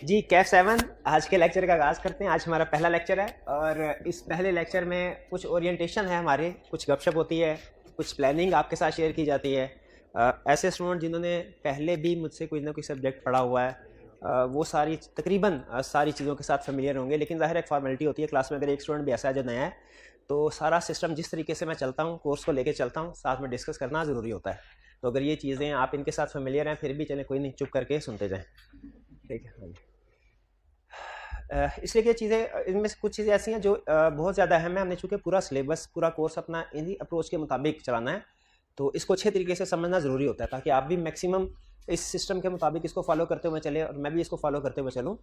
जी कैफ 7 आज के लेक्चर का आगाज़ करते हैं। आज हमारा पहला लेक्चर है और इस पहले लेक्चर में कुछ ओरिएंटेशन है, हमारे कुछ गपशप होती है, कुछ प्लानिंग आपके साथ शेयर की जाती है। ऐसे स्टूडेंट जिन्होंने पहले भी मुझसे कोई ना कोई सब्जेक्ट पढ़ा हुआ है वो तकरीबन सारी चीज़ों के साथ फेमिलियर होंगे, लेकिन ज़ाहिर एक फॉर्मेलिटी होती है क्लास में। अगर एक स्टूडेंट भी ऐसा है जो नया है तो सारा सिस्टम जिस तरीके से मैं चलता हूँ, कोर्स को लेके चलता हूँ, साथ में डिस्कस करना ज़रूरी होता है। तो अगर ये चीज़ें आप इनके साथ फेमिलियर हैं फिर भी चलें, कोई नहीं, चुप करके सुनते जाएँ, ठीक है। इसलिए ये चीज़ें, इनमें से कुछ चीज़ें ऐसी हैं जो बहुत ज़्यादा अहम है। हमने चूँकि पूरा सिलेबस, पूरा कोर्स अपना इन्हीं अप्रोच के मुताबिक चलाना है, तो इसको अच्छे तरीके से समझना ज़रूरी होता है ताकि आप भी मैक्सिमम इस सिस्टम के मुताबिक इसको फॉलो करते हुए चले और मैं भी इसको फॉलो करते हुए चलूँ।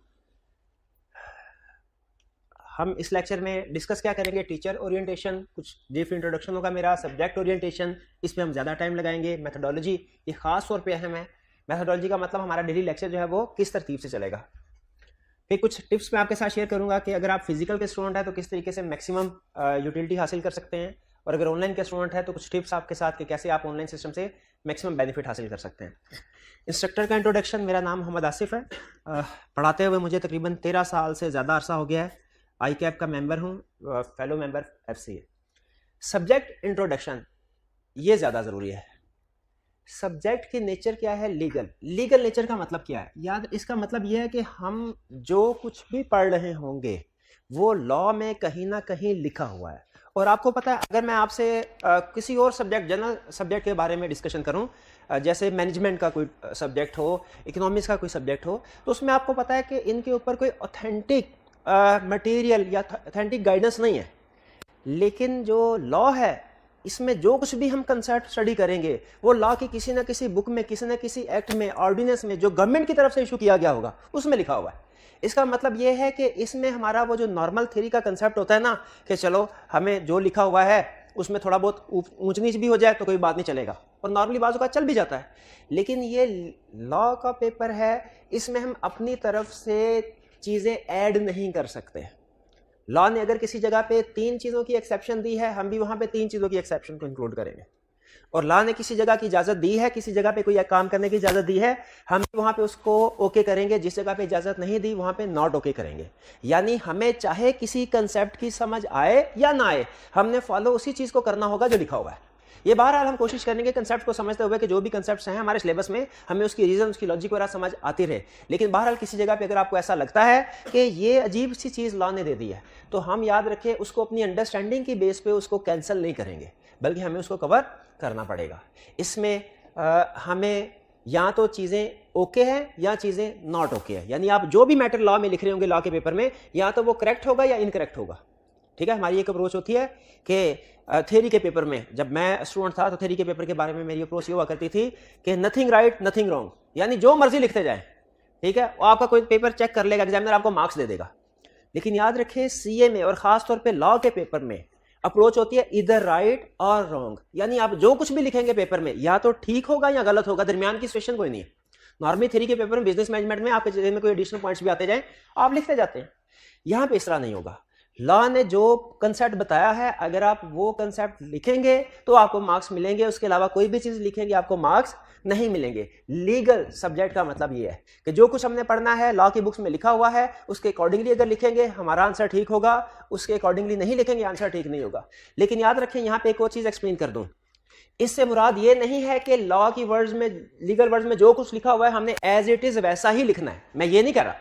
हम इस लेक्चर में डिस्कस क्या करेंगे? टीचर ओरिएंटेशन, कुछ ब्रीफ इंट्रोडक्शन होगा मेरा, सब्जेक्ट ओरिएंटेशन, इस पर हम ज़्यादा टाइम लगाएंगे। मेथोडोलॉजी, ये ख़ास तौर पे अहम है। मेथोडोलॉजी का मतलब हमारा डेली लेक्चर जो है वो किस तरतीब से चलेगा। फिर कुछ टिप्स मैं आपके साथ शेयर करूंगा कि अगर आप फिजिकल के स्टूडेंट हैं तो किस तरीके से मैक्सिमम यूटिलिटी हासिल कर सकते हैं, और अगर ऑनलाइन के स्टूडेंट हैं तो कुछ टिप्स आपके साथ कि कैसे आप ऑनलाइन सिस्टम से मैक्सिमम बेनिफिट हासिल कर सकते हैं। इंस्ट्रक्टर का इंट्रोडक्शन, मेरा नाम मोहम्मद आसिफ है। पढ़ाते हुए मुझे तकरीबन 13 साल से ज़्यादा अरसा हो गया है। आई कैप का मेंबर हूँ, fellow member FCA। Subject introduction ये ज़्यादा ज़रूरी है। सब्जेक्ट की नेचर क्या है? लीगल नेचर का मतलब क्या है? याद, इसका मतलब यह है कि हम जो कुछ भी पढ़ रहे होंगे वो लॉ में कहीं ना कहीं लिखा हुआ है। और आपको पता है, अगर मैं आपसे किसी और सब्जेक्ट, जनरल सब्जेक्ट के बारे में डिस्कशन करूं, जैसे मैनेजमेंट का कोई सब्जेक्ट हो, इकोनॉमिक्स का कोई सब्जेक्ट हो, तो उसमें आपको पता है कि इनके ऊपर कोई ऑथेंटिक मटेरियल या ऑथेंटिक गाइडेंस नहीं है। लेकिन जो लॉ है, इसमें जो कुछ भी हम कंसेप्ट स्टडी करेंगे वो लॉ की किसी ना किसी बुक में, किसी ना किसी एक्ट में, ऑर्डिनेंस में जो गवर्नमेंट की तरफ से इशू किया गया होगा उसमें लिखा हुआ है। इसका मतलब ये है कि इसमें हमारा वो जो नॉर्मल थ्योरी का कंसेप्ट होता है ना, कि चलो हमें जो लिखा हुआ है उसमें थोड़ा बहुत ऊंच नीच भी हो जाए तो कोई बात नहीं, चलेगा, और नॉर्मली बाजू का चल भी जाता है। लेकिन ये लॉ का पेपर है, इसमें हम अपनी तरफ से चीज़ें ऐड नहीं कर सकते। लॉ ने अगर किसी जगह पे 3 चीज़ों की एक्सेप्शन दी है, हम भी वहाँ पे 3 चीज़ों की एक्सेप्शन को इंक्लूड करेंगे। और लॉ ने किसी जगह की इजाज़त दी है, किसी जगह पे कोई काम करने की इजाज़त दी है, हम भी वहाँ पे उसको ओके करेंगे। जिस जगह पे इजाज़त नहीं दी वहाँ पे नॉट ओके करेंगे। यानी हमें चाहे किसी कंसेप्ट की समझ आए या ना आए, हमने फॉलो उसी चीज़ को करना होगा जो लिखा हुआ है। ये बहरहाल हम कोशिश करेंगे कंसेप्ट को समझते हुए कि जो भी कंसेप्ट्स हैं हमारे सिलेबस में, हमें उसकी रीजन, उसकी लॉजिक वगैरह समझ आती रहे। लेकिन बहरहाल किसी जगह पे अगर आपको ऐसा लगता है कि ये अजीब सी चीज़ लॉ ने दे दी है, तो हम याद रखें उसको अपनी अंडरस्टैंडिंग की बेस पे उसको कैंसिल नहीं करेंगे, बल्कि हमें उसको कवर करना पड़ेगा। इसमें हमें या तो चीज़ें ओके हैं या चीज़ें नॉट ओके है। यानी आप जो भी मैटर लॉ में लिख रहे होंगे, लॉ के पेपर में, या तो वो करेक्ट होगा या इनकरेक्ट होगा। ठीक है, हमारी एक अप्रोच होती है कि थ्योरी के पेपर में, जब मैं स्टूडेंट था तो थ्योरी के पेपर के बारे में मेरी अप्रोच ये हुआ करती थी कि नथिंग राइट नथिंग रॉन्ग, यानी जो मर्जी लिखते जाए, ठीक है, वो आपका कोई पेपर चेक कर लेगा, एग्जामिनर आपको मार्क्स दे देगा। लेकिन याद रखें CA में और खास तौर पे लॉ के पेपर में अप्रोच होती है इधर राइट और रॉन्ग। यानी आप जो कुछ भी लिखेंगे पेपर में या तो ठीक होगा या गलत होगा, दरमियान की सिचुएशन कोई नहीं है। नॉर्मली थ्योरी के पेपर में, बिजनेस मैनेजमेंट में आपके में कोई एडिशनल पॉइंट्स भी आते जाए, आप लिखते जाते हैं। यहाँ पे इस तरह नहीं होगा। लॉ ने जो कंसेप्ट बताया है, अगर आप वो कंसेप्ट लिखेंगे तो आपको मार्क्स मिलेंगे, उसके अलावा कोई भी चीज़ लिखेंगे आपको मार्क्स नहीं मिलेंगे। लीगल सब्जेक्ट का मतलब ये है कि जो कुछ हमने पढ़ना है लॉ की बुक्स में लिखा हुआ है, उसके अकॉर्डिंगली अगर लिखेंगे हमारा आंसर ठीक होगा, उसके अकॉर्डिंगली नहीं लिखेंगे आंसर ठीक नहीं होगा। लेकिन याद रखें, यहाँ पे एक और चीज़ एक्सप्लेन कर दूँ, इससे मुराद ये नहीं है कि लॉ की वर्ड्स में, लीगल वर्ड्स में जो कुछ लिखा हुआ है हमने एज इट इज़ वैसा ही लिखना है। मैं ये नहीं कह रहा,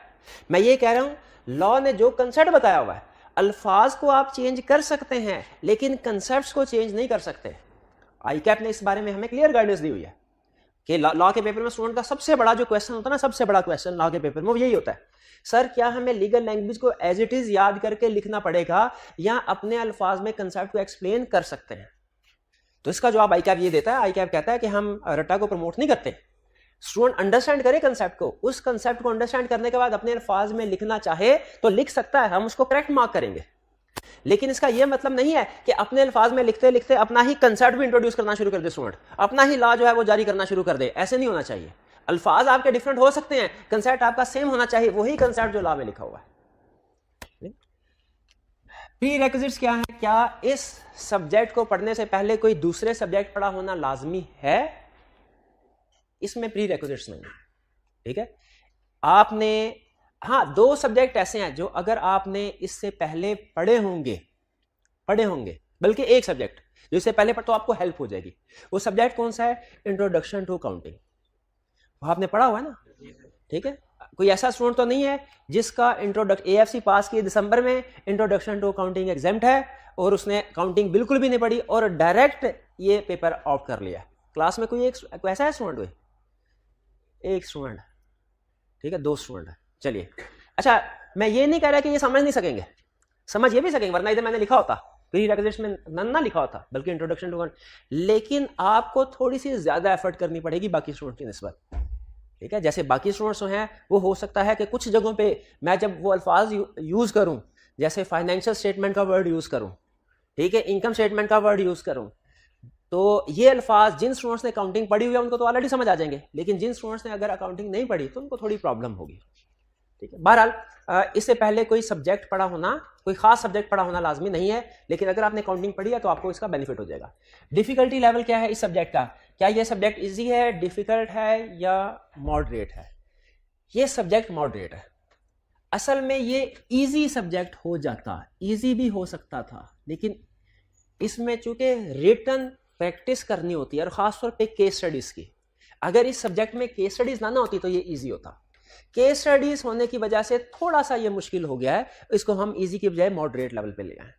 मैं ये कह रहा हूँ लॉ ने जो कंसेप्ट बताया हुआ है, अल्फाज को आप चेंज कर सकते हैं लेकिन कंसेप्ट्स को चेंज नहीं कर सकते। आई कैप ने इस बारे में हमें क्लियर गाइडेंस दी हुई है कि लॉ के पेपर में स्टूडेंट का सबसे बड़ा जो क्वेश्चन होता है ना, सबसे बड़ा क्वेश्चन लॉ के पेपर में वो यही होता है, सर क्या हमें लीगल लैंग्वेज को एज इट इज याद करके लिखना पड़ेगा या अपने अल्फाज में कंसेप्ट को एक्सप्लेन कर सकते हैं? तो इसका जवाब आई कैप ये देता है। आई कैप कहता है कि हम रट्टा को प्रमोट नहीं करते, स्टूडेंट अंडरस्टैंड करे कंसेप्ट को, उस कंसेप्ट को अंडरस्टैंड करने के बाद अपने अल्फाज में लिखना चाहे तो लिख सकता है, हम उसको करेक्ट मार्क करेंगे। लेकिन इसका यह मतलब नहीं है कि अपने अल्फाज में लिखते लिखते अपना ही कंसेप्ट भी इंट्रोड्यूस करना शुरू कर दे स्टूडेंट, अपना ही लॉ जो है वो जारी करना शुरू कर दे। ऐसे नहीं होना चाहिए। अल्फाज आपके डिफरेंट हो सकते हैं, कंसेप्ट आपका सेम होना चाहिए, वही कंसेप्ट जो लॉ में लिखा हुआ है। प्री रेक्विजिट्स क्या है? क्या इस सब्जेक्ट को पढ़ने से पहले कोई दूसरे सब्जेक्ट पढ़ा होना लाजमी है? इसमें प्री रेक्विजिट्स नहीं है। ठीक है, आपने हाँ, 2 सब्जेक्ट ऐसे हैं जो अगर आपने इससे पहले पढ़े होंगे, बल्कि एक सब्जेक्ट जो इससे पहले पढ़ तो आपको हेल्प हो जाएगी। वो सब्जेक्ट कौन सा है? Introduction to counting. वो आपने पढ़ा हुआ है ना? ठीक है, कोई ऐसा स्टूडेंट तो नहीं है जिसका AFC पास किए दिसंबर में, इंट्रोडक्शन टू काउंटिंग एग्जाम्ट है और उसने काउंटिंग बिल्कुल भी नहीं पढ़ी और डायरेक्ट ये पेपर ऑप्ट कर लिया। क्लास में कोई ऐसा है स्टूडेंट? कोई एक स्टूडेंट, ठीक है, 2 स्टूडेंट है, चलिए। अच्छा, मैं ये नहीं कह रहा कि ये समझ नहीं सकेंगे, समझ ये भी सकेंगे, वरना इधर मैंने लिखा होता प्री रिक्विजिट्स में ना लिखा होता, बल्कि इंट्रोडक्शन टू, लेकिन आपको थोड़ी सी ज्यादा एफर्ट करनी पड़ेगी बाकी स्टूडेंट की निस्बत। ठीक है, जैसे बाकी स्टूडेंट्स हैं वो हो सकता है कि कुछ जगहों पे मैं जब वो अल्फाज यूज करूं, जैसे फाइनेंशियल स्टेटमेंट का वर्ड यूज करूं, ठीक है, इनकम स्टेटमेंट का वर्ड यूज करूं, तो ये अल्फाज जिन स्टूडेंट्स ने अकाउंटिंग पढ़ी हुई है उनको तो ऑलरेडी समझ आ जाएंगे, लेकिन जिन स्टूडेंट्स ने अगर अकाउंटिंग नहीं पढ़ी तो उनको थोड़ी प्रॉब्लम होगी। ठीक है, बहरहाल इससे पहले कोई सब्जेक्ट पढ़ा होना, कोई खास सब्जेक्ट पढ़ा होना लाजमी नहीं है, लेकिन अगर आपने अकाउंटिंग पढ़ी है तो आपको इसका बेनिफिट हो जाएगा। डिफिकल्टी लेवल क्या है इस सब्जेक्ट का? क्या ये सब्जेक्ट इजी है, डिफिकल्ट है या मॉडरेट है? ये सब्जेक्ट मॉडरेट है। असल में ये इजी सब्जेक्ट हो जाता, इजी भी हो सकता था, लेकिन इसमें चूंकि रिटन प्रैक्टिस करनी होती है और खासतौर पे केस स्टडीज की, अगर इस सब्जेक्ट में केस स्टडीज ना होती तो ये इजी होता। केस स्टडीज होने की वजह से थोड़ा सा ये मुश्किल हो गया है, इसको हम इजी की बजाय मॉडरेट लेवल पे ले आए,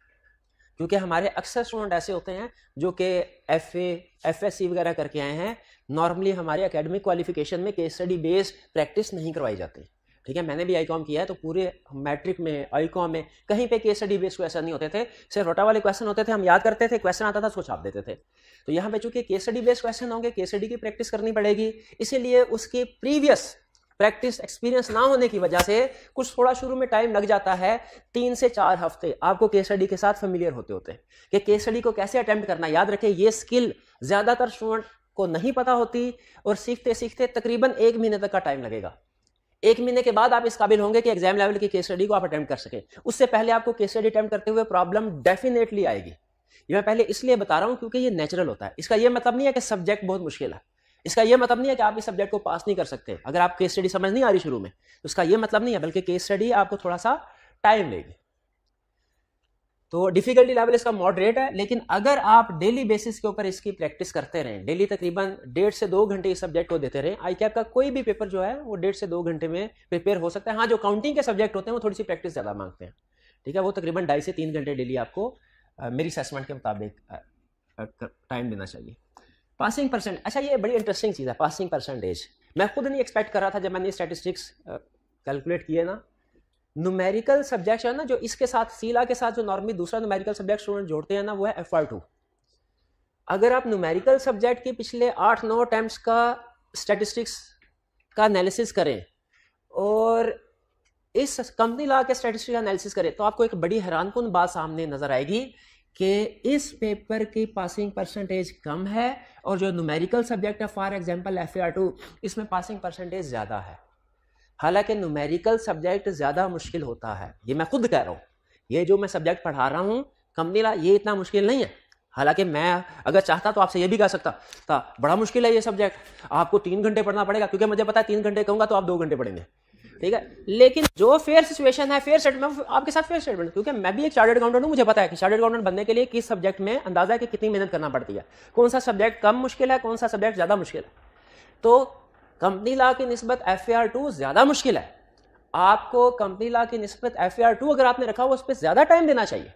क्योंकि हमारे अक्सर स्टूडेंट ऐसे होते हैं जो कि FSC वगैरह करके आए हैं। नॉर्मली हमारे एकेडमिक क्वालिफिकेशन में केस स्टडी बेस्ड प्रैक्टिस नहीं करवाई जाती। ठीक है, मैंने भी आईकॉम किया है तो पूरे मैट्रिक में, आईकॉम में कहीं पे केस स्टडी बेस्ड क्वेश्चन नहीं होते थे, सिर्फ रोटा वाले क्वेश्चन होते थे, हम याद करते थे, क्वेश्चन आता था उसको छाप देते थे। तो यहाँ पे चूंकि केस स्टडी बेस्ड क्वेश्चन होंगे, केस स्टडी की प्रैक्टिस करनी पड़ेगी, इसीलिए उसकी प्रीवियस प्रैक्टिस एक्सपीरियंस ना होने की वजह से कुछ थोड़ा शुरू में टाइम लग जाता है। 3 से 4 हफ्ते आपको केस स्टडी के साथ फेमिलियर होते होते कि केस स्टडी को कैसे अटेम्प्ट करना। याद रखें, ये स्किल ज्यादातर स्टूडेंट को नहीं पता होती और सीखते सीखते तकरीबन 1 महीने तक का टाइम लगेगा। 1 महीने के बाद आप इस काबिल होंगे कि एग्जाम लेवल की केस स्टडी को आप अटेम्प्ट कर सके। उससे पहले आपको केस स्टडी अटेम्प्ट करते हुए प्रॉब्लम डेफिनेटली आएगी। ये मैं पहले इसलिए बता रहा हूं क्योंकि ये नेचुरल होता है। इसका यह मतलब नहीं है कि सब्जेक्ट बहुत मुश्किल है, इसका यह मतलब नहीं है कि आप इस सब्जेक्ट को पास नहीं कर सकते अगर आप केस स्टडी समझ नहीं आ रही शुरू में, तो इसका यह मतलब नहीं है, बल्कि केस स्टडी आपको थोड़ा सा टाइम लेगी। तो डिफिकल्टी लेवल इसका मॉडरेट है, लेकिन अगर आप डेली बेसिस के ऊपर इसकी प्रैक्टिस करते रहें, डेली तकरीबन 1.5 से 2 घंटे इस सब्जेक्ट को देते रहें, ICAP का कोई भी पेपर जो है वो 1.5 से 2 घंटे में प्रिपेयर हो सकता है। हाँ, जो काउंटिंग के सब्जेक्ट होते हैं वो थोड़ी सी प्रैक्टिस ज्यादा मांगते हैं। ठीक है, वो तकरीबन 2.5 से 3 घंटे डेली आपको मेरी असेसमेंट के मुताबिक टाइम देना चाहिए। पासिंग परसेंट, अच्छा ये बड़ी इंटरेस्टिंग चीज़ है पासिंग परसेंटेज। मैं खुद नहीं एक्सपेक्ट कर रहा था जब मैंने स्टैटिस्टिक्स कैलकुलेट किए ना। न्यूमेरिकल सब्जेक्ट है ना, जो इसके साथ सीला के साथ जो नॉर्मली दूसरा न्यूमेरिकल सब्जेक्ट स्टूडेंट जोड़ते हैं ना, वो है FR2। अगर आप न्यूमेरिकल सब्जेक्ट के पिछले 8-9 अटेम्प्ट्स का स्टैटिस्टिक्स का एनालिसिस करें और इस कंपनी लॉ के स्टैटिस्टिक्स का एनालिसिस करें, तो आपको एक बड़ी हैरानकुन बात सामने नजर आएगी कि इस पेपर की पासिंग परसेंटेज कम है और जो न्यूमेरिकल सब्जेक्ट है, फॉर एग्जांपल FAR2, इसमें पासिंग परसेंटेज ज्यादा है। हालांकि न्यूमेरिकल सब्जेक्ट ज्यादा मुश्किल होता है, ये मैं खुद कह रहा हूँ। ये जो मैं सब्जेक्ट पढ़ा रहा हूँ कंपनी लॉ, ये इतना मुश्किल नहीं है। हालांकि मैं अगर चाहता तो आपसे ये भी कह सकता था बड़ा मुश्किल है ये सब्जेक्ट, आपको 3 घंटे पढ़ना पड़ेगा, क्योंकि मुझे पता है 3 घंटे कहूंगा तो आप 2 घंटे पढ़ेंगे। ठीक है, लेकिन जो फेयर सिचुएशन है, फेयर स्टेटमेंट आपके साथ फेयर स्टेटमेंट, क्योंकि मैं भी एक चार्टर्ड अकाउंटेंट हूं, मुझे पता है कि चार्टर्ड अकाउंटेंट बनने के लिए किस सब्जेक्ट में अंदाजा है कि कितनी मेहनत करना पड़ती है, कौन सा सब्जेक्ट कम मुश्किल है, कौन सा सब्जेक्ट ज्यादा मुश्किल है। तो कंपनी लॉ की निस्बत FAR2 ज्यादा मुश्किल है। आपको कंपनी लॉ की निस्बत FAR2 अगर आपने रखा हुआ उस पर ज्यादा टाइम देना चाहिए।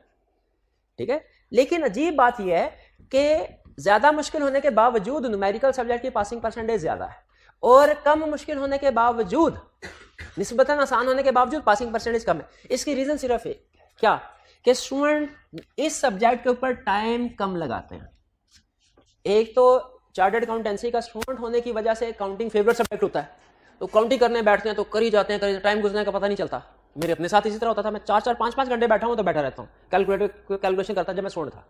ठीक है, लेकिन अजीब बात यह है कि ज्यादा मुश्किल होने के बावजूद न्यूमेरिकल सब्जेक्ट की पासिंग परसेंटेज ज्यादा है और कम मुश्किल होने के बावजूद, निस्बतन आसान होने के बावजूद पासिंग परसेंटेज कम है। इसकी रीजन सिर्फ है क्या कि स्टूडेंट इस सब्जेक्ट के ऊपर टाइम कम लगाते हैं। एक तो चार्टर्ड अकाउंटेंसी का स्टूडेंट होने की वजह से काउंटिंग फेवरेट सब्जेक्ट होता है, तो काउंटिंग करने बैठते हैं तो कर ही जाते हैं, टाइम गुजरने का पता नहीं चलता। मेरे अपने साथ इसी तरह होता था, मैं 4-4, 5-5 घंटे बैठा हूं तो बैठा रहता हूँ, कैलकुलेशन करता जब मैं स्टूडेंट था।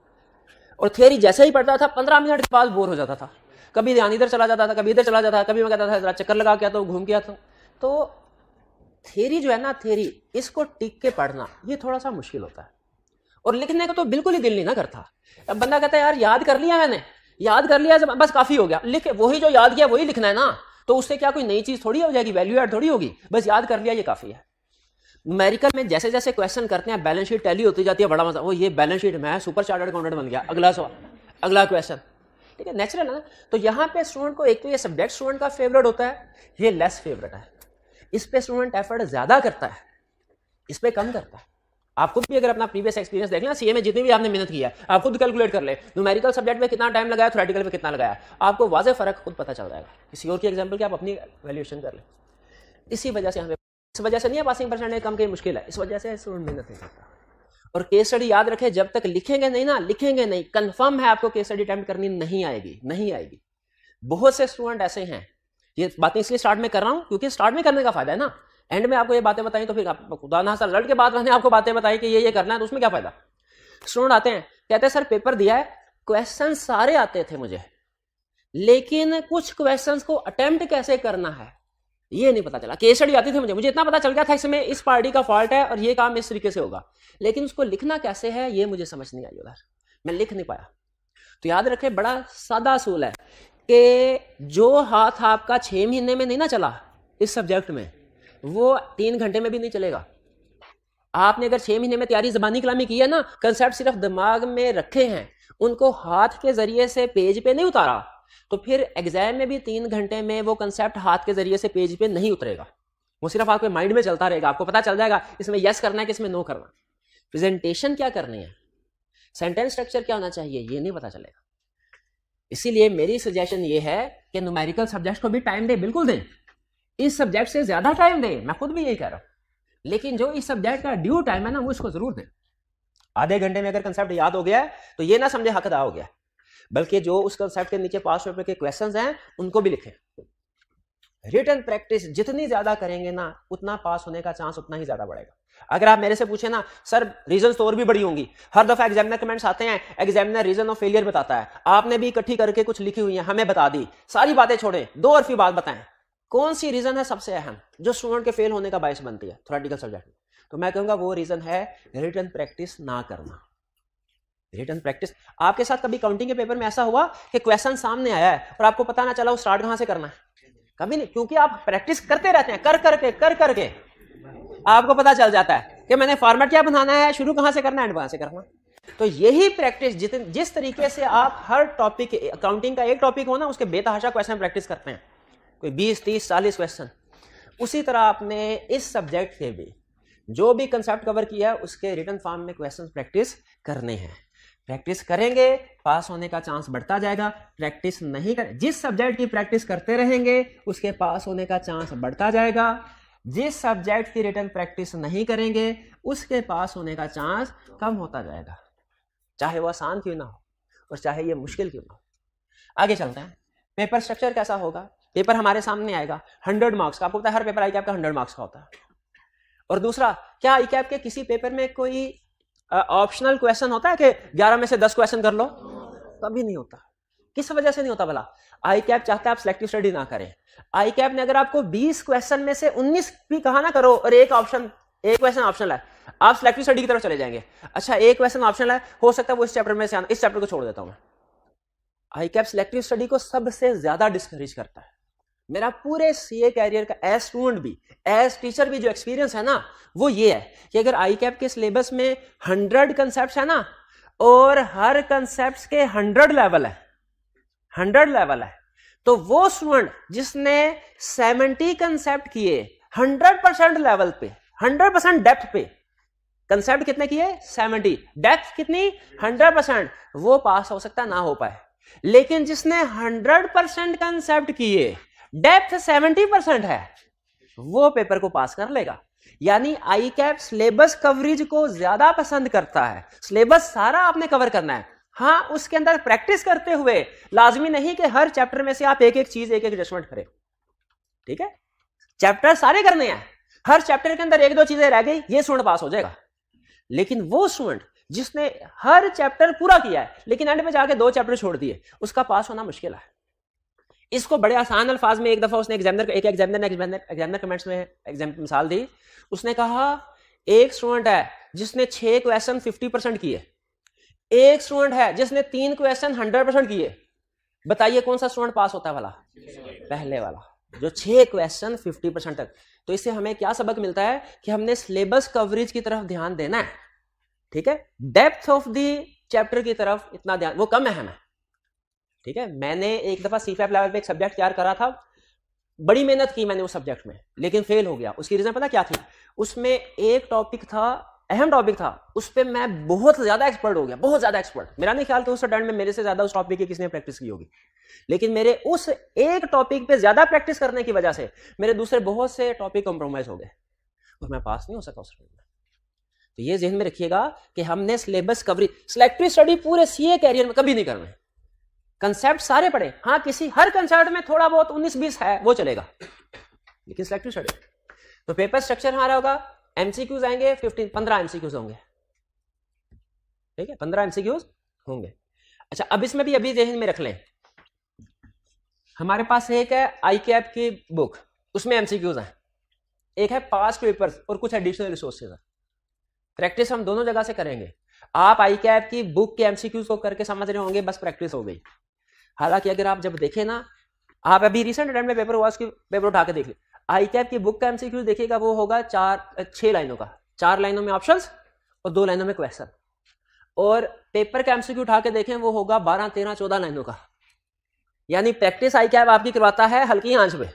और थियरी जैसे ही पढ़ता था 15 मिनट के बाद बोर हो जाता था, कभी ध्यान इधर चला जाता था, कभी इधर चला जाता था, कभी मैं कहता था जरा चक्कर लगा के आता हूं, घूम के आता हूं। तो थ्योरी जो है ना, थ्योरी इसको टिक के पढ़ना ये थोड़ा सा मुश्किल होता है, और लिखने का तो बिल्कुल ही दिल नहीं ना करता। अब बंदा कहता है यार याद कर लिया मैंने, याद कर लिया बस काफी हो गया, लिख वही जो याद किया वही लिखना है ना, तो उससे क्या कोई नई चीज थोड़ी हो जाएगी, वैल्यू ऐड थोड़ी होगी, बस याद कर लिया ये काफी है। न्यूमेरिकल में जैसे जैसे क्वेश्चन करते हैं बैलेंस शीट टैली होती जाती है, बड़ा मजा, वो ये बैलेंस शीट में सुपर चार्टर्ड अकाउंटेंट बन गया, अगला सवाल, अगला क्वेश्चन, ठीक है, नेचुरल है ना। तो यहाँ पे स्टूडेंट को एक तो ये सब्जेक्ट स्टूडेंट का फेवरेट होता है, ये लेस फेवरेट है, इस पे स्टूडेंट एफर्ट ज्यादा करता है, इस पे कम करता है। आप खुद भी अगर अपना प्रीवियस एक्सपीरियंस देख लें, सीए में जितनी भी आपने मेहनत की है, आप खुद कैलकुलेट कर ले, न्यूमेरिकल सब्जेक्ट में कितना टाइम लगाया, थ्योरेटिकल में कितना लगाया, आपको वाज़े फर्क खुद पता चल जाएगा। किसी और की एग्जांपल की आप अपनी वैल्यूएशन कर ले। इसी वजह से हमें, इस वजह से नहीं है पासिंग परसेंटेज कम की मुश्किल है, इस वजह से स्टूडेंट मेहनत नहीं करता। और केस स्टडी याद रखें, जब तक लिखेंगे नहीं ना, लिखेंगे नहीं, कंफर्म है आपको केस स्टडी अटेम्प्ट करनी नहीं आएगी, नहीं आएगी। बहुत से स्टूडेंट ऐसे हैं, ये बातें इसलिए स्टार्ट में कर रहा हूं क्योंकि स्टार्ट में करने का फायदा है ना, एंड में आपको ये बातें बताई तो फिर आप खुदा ना सर रिजल्ट के बाद मैंने आपको बातें बताई कि ये करना है, तो उसमें क्या फायदा। स्टूडेंट आते हैं, कहते हैं सर पेपर दिया है, क्वेश्चन सारे आते थे मुझे, लेकिन कुछ क्वेश्चंस को अटेम्प्ट कैसे करना है ये नहीं पता चला। केस स्टडी आती थी मुझे इतना पता चल गया था इसमें इस पार्टी का फॉल्ट है और ये काम इस तरीके से होगा, लेकिन उसको लिखना कैसे है ये मुझे समझ नहीं आई, उधर मैं लिख नहीं पाया। तो याद रखें, बड़ा सादा असूल है कि जो हाथ आपका 6 महीने में नहीं ना चला इस सब्जेक्ट में, वो 3 घंटे में भी नहीं चलेगा। आपने अगर 6 महीने में तैयारी ज़बानी कलामी की है ना, कंसेप्ट सिर्फ दिमाग में रखे हैं, उनको हाथ के जरिए से पेज पे नहीं उतारा, तो फिर एग्जाम में भी 3 घंटे में वो कंसेप्ट हाथ के जरिए से पेज पे नहीं उतरेगा, वो सिर्फ आपके माइंड में चलता रहेगा। आपको पता चल जाएगा इसमें यस करना है कि इसमें नो करना, प्रेजेंटेशन क्या करनी है, सेंटेंस स्ट्रक्चर क्या होना चाहिए, ये नहीं पता चलेगा। इसीलिए मेरी सजेशन ये है कि न्यूमेरिकल सब्जेक्ट को भी टाइम दे, बिल्कुल दें, इस सब्जेक्ट से ज्यादा टाइम दें, मैं खुद भी यही कह रहा हूं, लेकिन जो इस सब्जेक्ट का ड्यू टाइम है ना वो इसको जरूर दें। आधे घंटे में अगर कंसेप्ट याद हो गया है तो ये ना समझे हक अदा हो गया, बल्कि जो उस कंसेप्ट के नीचे पास पेपर के क्वेश्चंस हैं उनको भी लिखें। रिटन प्रैक्टिस जितनी ज्यादा करेंगे ना, उतना पास होने का चांस उतना ही ज्यादा बढ़ेगा। अगर आप मेरे से पूछे ना सर रीजंस तो और भी बड़ी होंगी, हर दफा एग्जामिनर कमेंट्स आते हैं, एग्जामिनर रीजन ऑफ फेलियर बताता है, आपने भी इकट्ठी करके कुछ लिखी हुई है, हमें बता दी, सारी बातें छोड़ें, 2 अरफी बात बताएं, कौन सी रीजन है सबसे अहम जो स्टूडेंट के फेल होने का बायस बनती है थ्योरेटिकल सब्जेक्ट में, तो मैं कहूंगा वो रीजन है रिटन प्रैक्टिस ना करना। रिटन प्रैक्टिस, आपके साथ कभी काउंटिंग के पेपर में ऐसा हुआ कि क्वेश्चन सामने आया है और आपको पता ना चला वो स्टार्ट कहां से करना है? कभी नहीं, क्योंकि आप प्रैक्टिस करते रहते हैं, कर करके आपको पता चल जाता है कि मैंने फॉर्मेट क्या बनाना है, शुरू कहां से करना है, एंड कहां से करना। तो यही प्रैक्टिस, जिस तरीके से आप हर टॉपिक, अकाउंटिंग का एक टॉपिक हो ना, उसके बेतहाशा क्वेश्चन प्रैक्टिस करते हैं, कोई 20, 30, 40 क्वेश्चन, उसी तरह आपने इस सब्जेक्ट के भी जो भी कंसेप्ट कवर किया है उसके रिटन फॉर्म में क्वेश्चन प्रैक्टिस करने हैं। प्रैक्टिस करेंगे पास होने का चांस बढ़ता जाएगा, प्रैक्टिस नहीं कर, जिस सब्जेक्ट की प्रैक्टिस करते रहेंगे उसके पास होने का चांस बढ़ता जाएगा, जिस सब्जेक्ट की रिटन प्रैक्टिस नहीं करेंगे उसके पास होने का चांस कम होता जाएगा, चाहे वो आसान क्यों ना हो और चाहे ये मुश्किल क्यों ना हो। आगे चलते हैं, पेपर स्ट्रक्चर कैसा होगा। पेपर हमारे सामने आएगा 100 मार्क्स का, आपको पता है हर पेपर आईकैप का 100 मार्क्स का होता है। और दूसरा, क्या आईकैप के किसी पेपर में कोई ऑप्शनल क्वेश्चन होता है कि 11 में से 10 क्वेश्चन कर लो? कभी नहीं होता। किस वजह से नहीं होता भला? आईकैप चाहता है आप सिलेक्टिव स्टडी ना करें। आईकैप ने अगर आपको 20 क्वेश्चन में से 19 भी कहा ना करो और एक क्वेश्चन ऑप्शनल है, आप सिलेक्टिव स्टडी की तरफ चले जाएंगे। अच्छा, एक क्वेश्चन ऑप्शनल है, हो सकता है वो इस चैप्टर में से, इस चैप्टर को छोड़ देता हूं मैं। आईकैप सिलेक्टिव स्टडी को सबसे ज्यादा डिस्करेज करता है। मेरा पूरे सीए कैरियर का एज स्टूडेंट भी एज टीचर भी जो एक्सपीरियंस है ना, वो ये है कि अगर आईकैप के सिलेबस में 100 कंसेप्ट है ना और हर कंसेप्ट के 100 लेवल है, 100 लेवल है, तो वो स्टूडेंट जिसने 70 कंसेप्ट किए 100% लेवल पे, 100% डेप्थ पे, कंसेप्ट कितने किए? 70, डेप्थ कितनी? 100%, वो पास हो सकता है, ना हो पाए। लेकिन जिसने 100% कंसेप्ट किए, डेप्थ 70% है, वो पेपर को पास कर लेगा। यानी आईकैप सिलेबस कवरेज को ज्यादा पसंद करता है। सिलेबस सारा आपने कवर करना है, हाँ, उसके अंदर प्रैक्टिस करते हुए, लाजमी नहीं कि हर चैप्टर में से आप एक एक चीज, एक एक एडजस्टमेंट करें, ठीक है? चैप्टर सारे करने हैं, हर चैप्टर के अंदर 1-2 चीजें रह गई, ये स्टूडेंट पास हो जाएगा। लेकिन वो स्टूडेंट जिसने हर चैप्टर पूरा किया है लेकिन एंड में जाके 2 चैप्टर छोड़ दिए, उसका पास होना मुश्किल है। इसको बड़े आसान अल्फाज में एक दफा उसने एग्जामिनर कमेंट्स में मिसाल दी। उसने कहा एक स्टूडेंट है जिसने 6 क्वेश्चन 50% किए, एक स्टूडेंट है जिसने 3 क्वेश्चन 100% किए। बताइए कौन सा स्टूडेंट पास होता है भला? पहले वाला। जो 6 क्वेश्चन 50% तक। तो इससे हमें क्या सबक मिलता है कि हमने सिलेबस कवरेज की तरफ ध्यान देना है, ठीक है। डेप्थ ऑफ द चैप्टर की तरफ इतना ध्यान, वो कम अहम है, ठीक है। मैंने एक दफा CFAP लेवल पे एक सब्जेक्ट तैयार करा था, बड़ी मेहनत की मैंने उस सब्जेक्ट में, लेकिन फेल हो गया। उसकी रीजन पता क्या थी? उसमें एक टॉपिक था, अहम टॉपिक था, उस पर मैं बहुत ज्यादा एक्सपर्ट हो गया, बहुत ज्यादा एक्सपर्ट। मेरा नहीं ख्याल कि उस टाइम में मेरे से ज्यादा उस टॉपिक की किसने प्रैक्टिस की होगी, लेकिन मेरे उस एक टॉपिक पे ज्यादा प्रैक्टिस करने की वजह से मेरे दूसरे बहुत से टॉपिक कॉम्प्रोमाइज हो गए और मैं पास नहीं हो सका उस टाइम में। तो ये ध्यान में रखिएगा कि हमने सिलेबस कवरेज, सिलेक्टिव स्टडी पूरे CA कैरियर में कभी नहीं करना है। कंसेप्ट सारे पढ़े, हाँ किसी हर कंसेप्ट में थोड़ा बहुत 19-20 है वो चलेगा, लेकिन सिलेक्टिव स्टडी। तो पेपर स्ट्रक्चर हमारा होगा, MCQs आएंगे 15 MCQs होंगे, ठीक है, 15 MCQs होंगे। अच्छा, अब इसमें भी अभी ध्यान में रख लें, हमारे पास एक है ICAP की बुक, उसमें MCQs हैं, एक है पास्ट पेपर्स और कुछ एडिशनल रिसोर्सेज है। प्रैक्टिस हम दोनों जगह से करेंगे। आप ICAP की बुक के MCQs को करके समझ रहे होंगे, बस प्रैक्टिस हो गई। हालांकि अगर आप जब देखें ना, आप अभी रिसेंट टाइम में पेपर हुआ, उसकी पेपर उठा के देख ले, ICAP की बुक का MCQ देखिएगा, वो होगा 6 लाइनों का, 4 लाइनों में ऑप्शंस और 2 लाइनों में क्वेश्चन। और पेपर का MCQ उठा के देखें, वो होगा 12, 13, 14 लाइनों का। यानी प्रैक्टिस ICAP आपकी करवाता है हल्की आंच में,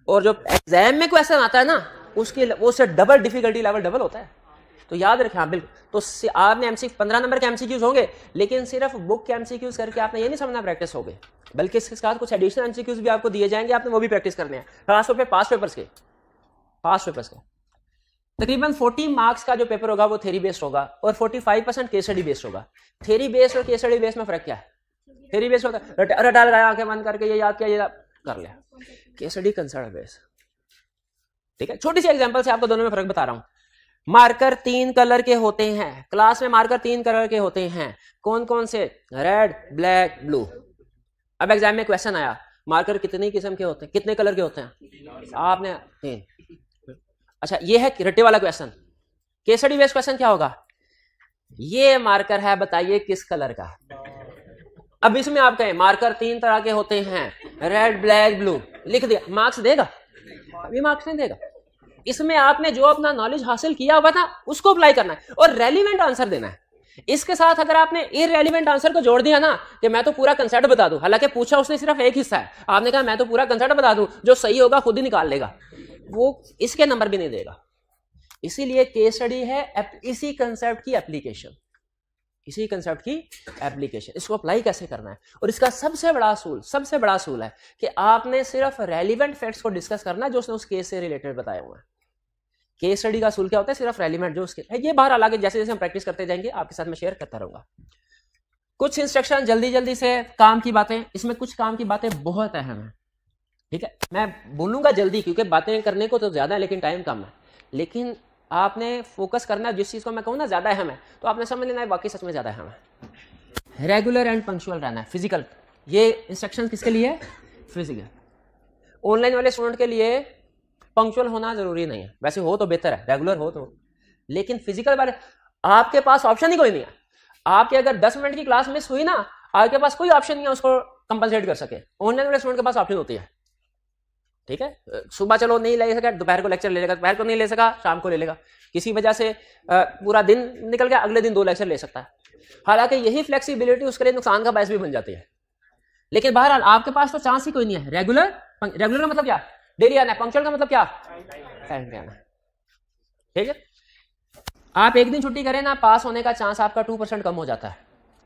और जो एग्जाम में क्वेश्चन आता है ना, उसकी वो से डबल डिफिकल्टी लेवल डबल होता है। तो याद रखें, हाँ बिल्कुल। तो आपने 15 नंबर के MCQs होंगे, लेकिन सिर्फ बुक के MCQs करके आपने ये नहीं समझना प्रैक्टिस हो गई, बल्कि इसके साथ कुछ एडिशनल MCQs भी आपको दिए जाएंगे, आपने वो भी प्रैक्टिस करने हैं, खासतौर पे पास्ट पेपर्स के। तकरीबन 40 मार्क्स का जो पेपर होगा वो थ्योरी बेस्ड होगा और 45% केस स्टडी बेस्ड होगा। थ्योरी बेस्ड और केस स्टडी बेस्ड में फर्क क्या है? थ्योरी बेस्ड होता है रटा लगाया, आंखें बंद करके ये याद किया, ये कर लिया। केस स्टडी कंसेप्ट बेस्ड, ठीक है। छोटी सी एग्जांपल से आपको दोनों में फर्क बता रहा हूं। मार्कर 3 कलर के होते हैं, क्लास में मार्कर 3 कलर के होते हैं, कौन कौन से? Red, black, blue. अब एग्जाम में क्वेश्चन आया, मार्कर कितनी किस्म के होते हैं, कितने कलर के होते हैं? आपने 3। अच्छा, ये है रट्टे वाला question. Case study based question क्या होगा? ये मार्कर है, बताइए किस कलर का। अब इसमें आप कहें मार्कर 3 तरह के होते हैं, रेड, ब्लैक, ब्लू, लिख दिया, मार्क्स देगा? अभी मार्क्स नहीं देगा। इसमें आपने जो अपना नॉलेज हासिल किया हुआ था उसको अप्लाई करना है और रेलिवेंट आंसर देना है। इसके साथ अगर आपने इररेलेवेंट आंसर को जोड़ दिया ना कि मैं तो पूरा कंसेप्ट बता दूं, हालांकि पूछा उसने सिर्फ एक हिस्सा है, आपने कहा मैं तो पूरा कंसेप्ट बता दूं, जो सही होगा खुद ही निकाल लेगा, वो इसके नंबर भी नहीं देगा। इसीलिए केस स्टडी है इसी कंसेप्ट की एप्लीकेशन, इसी कंसेप्ट की एप्लीकेशन। इसको अप्लाई कैसे करना है, और इसका सबसे बड़ा असूल है कि आपने सिर्फ रेलिवेंट फैक्ट्स को डिस्कस करना है जो उसने उस केस से रिलेटेड बताए हुए हैं। केस स्टडी का असूल क्या होता है? सिर्फ रेलिवेंट जो उसके है। ये बाहर आगे जैसे जैसे हम प्रैक्टिस करते जाएंगे आपके साथ में शेयर करता रहूंगा। कुछ इंस्ट्रक्शन जल्दी से, काम की बातें, इसमें कुछ काम की बातें बहुत अहम है, ठीक है। मैं बोलूंगा जल्दी क्योंकि बातें करने को तो ज्यादा है लेकिन टाइम कम है, लेकिन आपने फोकस करना है जिस चीज को मैं कहूँ ना ज्यादा अहम है, तो आपने समझ लेना है वाकई सच में ज्यादा अहम है। रेगुलर एंड पंक्चुअल रहना है, फिजिकल। ये इंस्ट्रक्शन किसके लिए? फिजिकल। ऑनलाइन वाले स्टूडेंट के लिए पंक्चुअल होना जरूरी नहीं है, वैसे हो तो बेहतर है, रेगुलर हो तो, लेकिन फिजिकल वाले आपके पास ऑप्शन ही कोई नहीं है। आपके अगर 10 मिनट की क्लास मिस हुई ना, आपके पास कोई ऑप्शन नहीं है उसको कंपनसेट कर सके। ऑनलाइन वाले स्टूडेंट के पास ऑप्शन होती है, ठीक है। सुबह चलो नहीं ले सका, दोपहर को लेक्चर ले लेगा, दोपहर को नहीं ले सका शाम को ले लेगा, किसी वजह से पूरा दिन निकल गया, अगले दिन 2 लेक्चर ले सकता है। हालांकि यही फ्लेक्सिबिलिटी उसके लिए नुकसान का बायस भी बन जाती है, लेकिन बहरहाल आपके पास तो चांस ही कोई नहीं है। रेगुलर का मतलब क्या? डेली आना है। पंक्चुअल का मतलब क्या? टाइम पे आना, ठीक है। आप एक दिन छुट्टी करें ना, पास होने का चांस आपका 2% कम हो जाता है।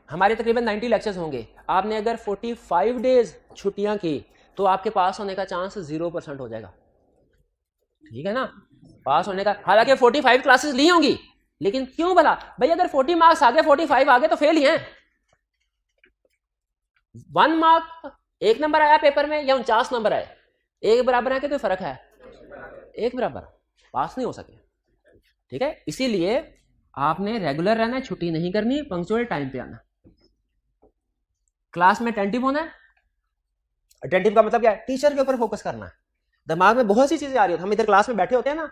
हमारे तकरीबन 90 लेक्चर्स होंगे, आपने अगर 45 डेज छुट्टियां की तो आपके पास होने का चांस 0% हो जाएगा, ठीक है ना, पास होने का। हालांकि 45 क्लासेस ली होंगी, लेकिन क्यों भला भाई? अगर 40 मार्क्स आगे 45 आगे तो फेल ही हैं। 1 मार्क 1 नंबर आया पेपर में या 49 नंबर आए, एक बराबर है कि कोई फर्क है? एक बराबर, पास नहीं हो सके, ठीक है। इसीलिए आपने रेगुलर रहना है, छुट्टी नहीं करनी, पंक्चुअल टाइम पे आना, क्लास में अटेंटिव होना है। अटेंटिव का मतलब क्या है? टीचर के ऊपर फोकस करना है। दिमाग में बहुत सी चीजें आ रही होती है, हम इधर क्लास में बैठे होते हैं ना,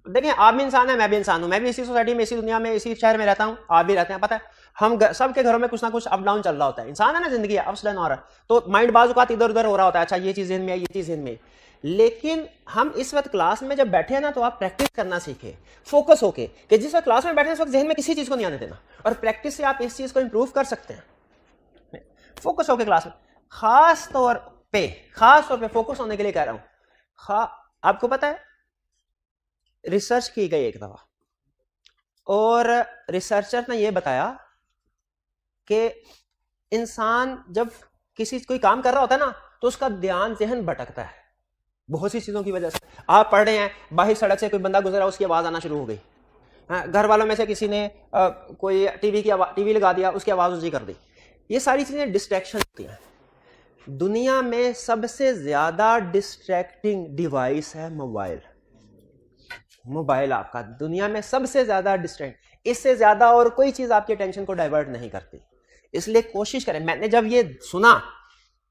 देखें आप भी इंसान है, मैं भी इंसान हूं, मैं भी इसी सोसाइटी में, इसी दुनिया में, इसी शहर में रहता हूं, आप भी रहते हैं। पता है हम सबके घरों में कुछ ना कुछ अप डाउन चल रहा होता है, इंसान है ना, जिंदगी अप्स डाउन हो रहा है, तो माइंड बाजू का इधर उधर हो रहा होता है, अच्छा ये चीज ज़हन में आई, ये चीज ज़हन में आई। लेकिन हम इस वक्त क्लास में जब बैठे हैं ना, तो आप प्रैक्टिस करना सीखे, फोकस होके, कि जिस वक्त क्लास में बैठे हैं उस वक्त जहन में किसी चीज को नहीं आने देना, और प्रैक्टिस से आप इस चीज को इंप्रूव कर सकते हैं। फोकस होके क्लास में, खास तौर पे फोकस होने के लिए कह रहा हूं। आपको पता है रिसर्च की गई एक दफा, और रिसर्चर ने यह बताया कि इंसान जब कोई काम कर रहा होता है ना, तो उसका ध्यान जहन भटकता है बहुत सी चीजों की वजह से। आप पढ़ रहे हैं, बाहर सड़क से कोई बंदा गुजरा, उसकी आवाज आना शुरू हो गई, घर वालों में से किसी ने कोई टीवी लगा दिया, उसकी आवाज ऊंची कर दी। ये सारी चीजें डिस्ट्रैक्शन होती हैं। दुनिया में सबसे ज्यादा डिस्ट्रैक्टिंग डिवाइस है मोबाइल। मोबाइल आपका दुनिया में सबसे ज्यादा डिस्ट्रैक्ट, इससे ज्यादा और कोई चीज आपकी अटेंशन को डाइवर्ट नहीं करती। इसलिए कोशिश करें। मैंने जब ये सुना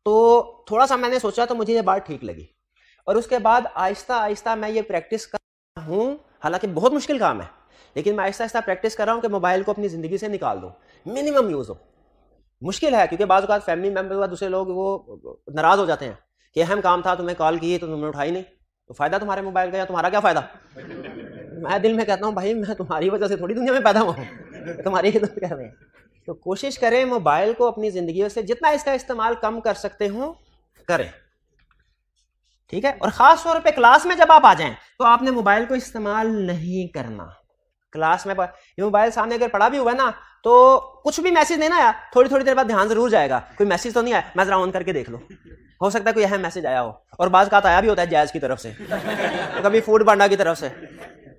तो थोड़ा सा मैंने सोचा, तो मुझे ये बात ठीक लगी, और उसके बाद आहिस्ता आहिस्ता मैं ये प्रैक्टिस कर रहा हूँ। हालांकि बहुत मुश्किल काम है, लेकिन मैं आहिस्ता आहिस्ता प्रैक्टिस कर रहा हूँ कि मोबाइल को अपनी जिंदगी से निकाल दूँ, मिनिमम यूज हो। मुश्किल है, क्योंकि बाज़ औक़ात फैमिली मेंबर व दूसरे लोग वो नाराज हो जाते हैं कि अहम काम था, तुम्हें कॉल की तो तुमने उठाई नहीं, तो फायदा तुम्हारे मोबाइल का, या तुम्हारा क्या फायदा। मैं दिल में कहता हूँ भाई, मैं तुम्हारी वजह से थोड़ी दुनिया में पैदा हुआ हूँ, तुम्हारी ही कर रहे हैं। तो कोशिश करें मोबाइल को अपनी जिंदगी से जितना इसका इस्तेमाल कम कर सकते हो करें, ठीक है। और खास तौर पे क्लास में जब आप आ जाएं, तो आपने मोबाइल को इस्तेमाल नहीं करना। क्लास में ये मोबाइल सामने अगर पड़ा भी हुआ है ना, तो कुछ भी मैसेज नहीं ना आया, थोड़ी थोड़ी देर बाद ध्यान जरूर जाएगा, कोई मैसेज तो नहीं आया, मैं जरा ऑन करके देख लो, हो सकता है कोई अहम मैसेज आया हो। और बाज़ का आया भी होता है जैज की तरफ से, तो कभी फूड पांडा की तरफ से,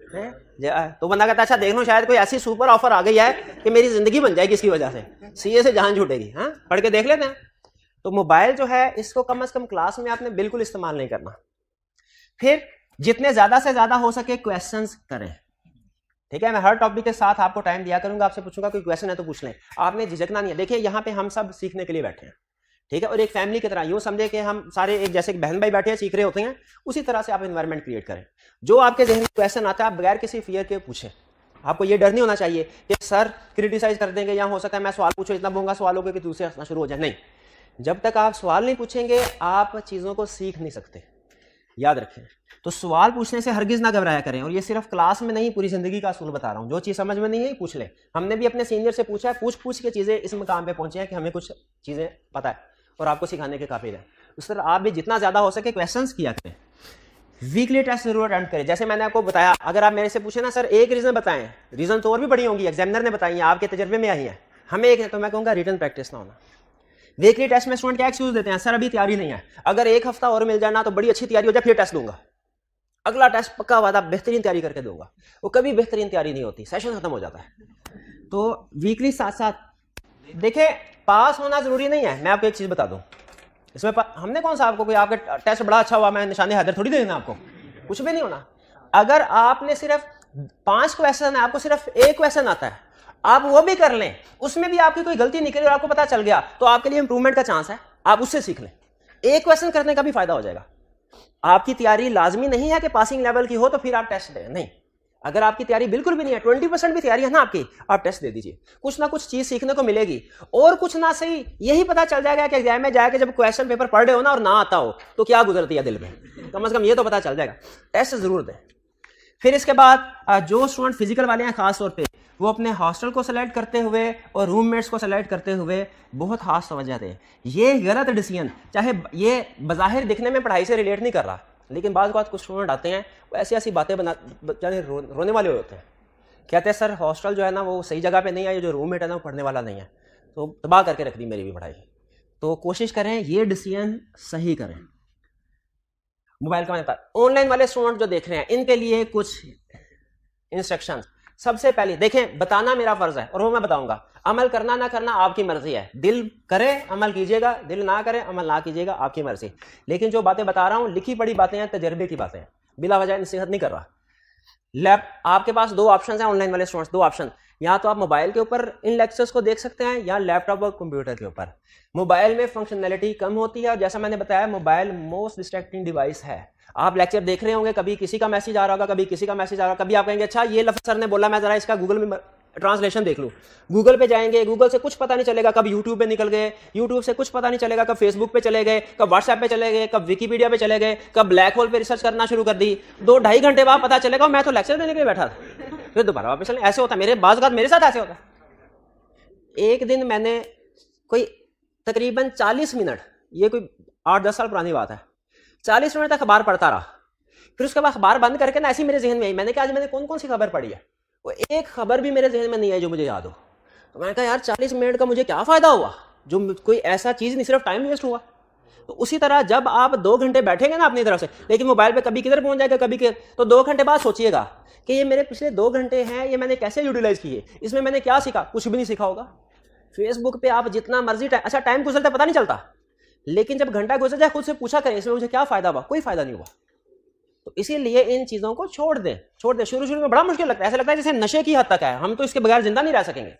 तो बंदा कहता है अच्छा देख लो, शायद कोई ऐसी सुपर ऑफर आ गई है कि मेरी जिंदगी बन जाएगी इसकी वजह से, सीए से जान छूटेगी। हाँ, पढ़ के देख लेते हैं। तो मोबाइल जो है, इसको कम से कम क्लास में आपने बिल्कुल इस्तेमाल नहीं करना। फिर जितने ज्यादा से ज्यादा हो सके क्वेश्चंस करें, ठीक है। मैं हर टॉपिक के साथ आपको टाइम दिया करूंगा, आपसे पूछूंगा कोई क्वेश्चन है तो पूछ लें, आपने झिझकना नहीं है। देखिए यहाँ पे हम सब सीखने के लिए बैठे हैं, ठीक है। और एक फैमिली की तरह यूं समझे कि हम सारे एक जैसे बहन भाई बैठे हैं, सीख रहे होते हैं, उसी तरह से आप एनवायरनमेंट क्रिएट करें। जो आपके जहन में क्वेश्चन आता है, आप बगैर किसी फियर के पूछें। आपको ये डर नहीं होना चाहिए कि सर क्रिटिसाइज कर देंगे, या हो सकता है मैं सवाल पूछूं इतना बोलूंगा सवाल होगा कि दूसरे हंसना शुरू हो जाए। नहीं, जब तक आप सवाल नहीं पूछेंगे आप चीजों को सीख नहीं सकते, याद रखें। तो सवाल पूछने से हरगिज ना घबराया करें। और ये सिर्फ क्लास में नहीं, पूरी जिंदगी का असूल बता रहा हूं। जो चीज समझ में नहीं है पूछ ले। हमने भी अपने सीनियर से पूछा है, पूछ के चीजें इस मकाम पे पहुंचे हैं कि हमें कुछ चीजें पता है और आपको सिखाने के काबिल है। उस तरह आप भी जितना ज्यादा हो सके क्वेश्चंस किया करें। वीकली टेस्ट जरूर अटेंड करें। जैसे मैंने आपको बताया, अगर आप मेरे से पूछे ना सर एक रीजन बताएं, रीजन तो और भी बड़ी होंगी, एग्जामिनर ने बताई है, आपके तजर्बे में आई है, हमें एक है तो मैं कहूँगा रिटन प्रैक्टिस ना होना। वीकली टेस्ट में स्टूडेंट क्या एक्सक्यूज देते हैं, सर अभी तैयारी नहीं है, अगर एक हफ्ता और मिल जाना तो बड़ी अच्छी तैयारी हो जाए, फिर टेस्ट दूंगा, अगला टेस्ट पक्का वादा बेहतरीन तैयारी करके दूंगा। वो कभी बेहतरीन तैयारी नहीं होती, सेशन खत्म हो जाता है। तो वीकली साथ साथ देखें, पास होना जरूरी नहीं है। मैं आपको एक चीज बता दूं, इसमें हमने कौन सा आपको कोई आपका टेस्ट बड़ा अच्छा हुआ मैं निशाने हैदर थोड़ी देना, आपको कुछ भी नहीं होना। अगर आपने सिर्फ 5 क्वेश्चन है, आपको सिर्फ एक क्वेश्चन आता है, आप वो भी कर लें, उसमें भी आपकी कोई गलती निकली और आपको पता चल गया, तो आपके लिए इंप्रूवमेंट का चांस है, आप उससे सीख लें। एक क्वेश्चन करने का भी फायदा हो जाएगा। आपकी तैयारी लाजमी नहीं है कि पासिंग लेवल की हो तो फिर आप टेस्ट दें, नहीं। अगर आपकी तैयारी बिल्कुल भी नहीं है, 20% भी तैयारी है ना आपकी, आप टेस्ट दे दीजिए, कुछ ना कुछ चीज सीखने को मिलेगी। और कुछ ना सही यही पता चल जाएगा कि एग्जाम में जाके जब क्वेश्चन पेपर पढ़ रहे हो ना और ना आता हो तो क्या गुजरती है दिल में, कम से कम ये तो पता चल जाएगा। टेस्ट जरूर दें। फिर इसके बाद जो स्टूडेंट फिजिकल वाले हैं खास तौर पे, वो अपने हॉस्टल को सेलेक्ट करते हुए और रूममेट्स को सेलेक्ट करते हुए बहुत खास तवज्जो दें। ये गलत डिसीजन, चाहे ये बज़ाहिर दिखने में पढ़ाई से रिलेट नहीं कर रहा, लेकिन बाद कुछ स्टूडेंट आते हैं वो ऐसी ऐसी बातें बना जाने रोने वाले होते हैं, कहते हैं सर हॉस्टल जो है ना वो सही जगह पे नहीं है, जो रूममेट है ना वो पढ़ने वाला नहीं है, तो तबाह करके रख दी मेरी भी पढ़ाई। तो कोशिश करें ये डिसीजन सही करें। मोबाइल का मैंने ऑनलाइन वाले स्टूडेंट जो देख रहे हैं, इनके लिए कुछ इंस्ट्रक्शंस। सबसे पहले देखें, बताना मेरा फर्ज है और वो मैं बताऊंगा, अमल करना ना करना आपकी मर्जी है। दिल करे अमल कीजिएगा, दिल ना करे अमल ना कीजिएगा, आपकी मर्जी। लेकिन जो बातें बता रहा हूं लिखी पड़ी बातें हैं, तजर्बे की बातें हैं, बिला वजह नसीहत नहीं कर रहा। आपके पास 2 ऑप्शन हैं ऑनलाइन वाले स्टूडेंट्स, 2 ऑप्शन। या तो आप मोबाइल के ऊपर इन लेक्चर्स को देख सकते हैं या लैपटॉप और कंप्यूटर के ऊपर। मोबाइल में फंक्शनैलिटी कम होती है और जैसा मैंने बताया मोबाइल मोस्ट डिस्ट्रैक्टिंग डिवाइस है। आप लेक्चर देख रहे होंगे, कभी किसी का मैसेज आ रहा होगा, कभी किसी का मैसेज आ रहा होगा, कभी आप कहेंगे अच्छा ये लफ्ज़ सर ने बोला, मैं जरा इसका गूगल में ट्रांसलेशन देख लूँ। गूगल पे जाएंगे, गूगल से कुछ पता नहीं चलेगा, कब यूट्यूब पे निकल गए, यूट्यूब से कुछ पता नहीं चलेगा, कब फेसबुक पे चले गए, कब व्हाट्सएप पे चले गए, कब विकीपीडिया पे चले गए, कब ब्लैक होल पे रिसर्च करना शुरू कर दी। 2-2.5 घंटे बाद पता चलेगा मैं तो लेक्चर देने के लिए बैठा था, फिर दोबारा वापस चले। ऐसे होता है मेरे साथ ऐसे होता है। एक दिन मैंने कोई तकरीबन 40 मिनट, ये कोई 8-10 साल पुरानी बात है, 40 मिनट तक अखबार पढ़ता रहा। फिर उसके बाद अखबार बंद करके ना ऐसी मेरे जहन में आई, मैंने कहा आज मैंने कौन कौन सी खबर पढ़ी है, वो एक खबर भी मेरे जहन में नहीं आई जो मुझे याद हो। तो मैंने कहा यार 40 मिनट का मुझे क्या फायदा हुआ, जो कोई ऐसा चीज नहीं, सिर्फ टाइम वेस्ट हुआ। तो उसी तरह जब आप 2 घंटे बैठेंगे ना अपनी तरफ से, लेकिन मोबाइल पे कभी किधर पहुंच जाएगा, कभी तो 2 घंटे बाद सोचिएगा कि ये मेरे पिछले 2 घंटे हैं, ये मैंने कैसे यूटिलाइज किए, इसमें मैंने क्या सीखा, कुछ भी नहीं सीखा होगा। फेसबुक पे आप जितना मर्जी टाइम गुजरता पता नहीं चलता, लेकिन जब घंटा गुजर जाए खुद से पूछा करें इसमें मुझे क्या फायदा हुआ, कोई फायदा नहीं हुआ। तो इसीलिए इन चीजों को छोड़ दें। शुरू में बड़ा मुश्किल लगता है, ऐसा लगता है जैसे नशे की हद तक है, हम तो इसके बगैर जिंदा नहीं रह सकेंगे,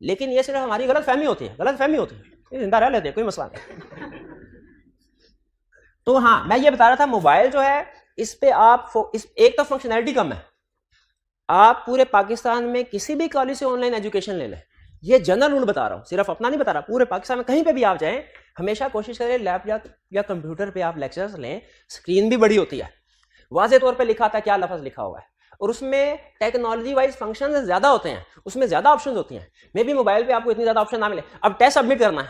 लेकिन ये सिर्फ हमारी गलत फहमी होती है, ये जिंदा रह लेते हैं, कोई मसला नहीं। तो हाँ, मैं ये बता रहा था मोबाइल जो है इस पे आप एक तो फंक्शनैलिटी कम है। आप पूरे पाकिस्तान में किसी भी कॉलेज से ऑनलाइन एजुकेशन ले लें, ये जनरल रूल बता रहा हूँ, सिर्फ अपना नहीं बता रहा, पूरे पाकिस्तान में कहीं पे भी आप जाएं हमेशा कोशिश करें लैपटॉप या कंप्यूटर पे आप लेक्चर्स लें। स्क्रीन भी बड़ी होती है, वाज़े तौर पे लिखा था क्या लफ्ज़ लिखा हुआ है, और उसमें टेक्नोलॉजी वाइज फंक्शन ज्यादा होते हैं, उसमें ज्यादा ऑप्शन होती हैं। मे भी मोबाइल पे आपको इतनी ज्यादा ऑप्शन ना मिले। अब टेस्ट सबमिट करना है,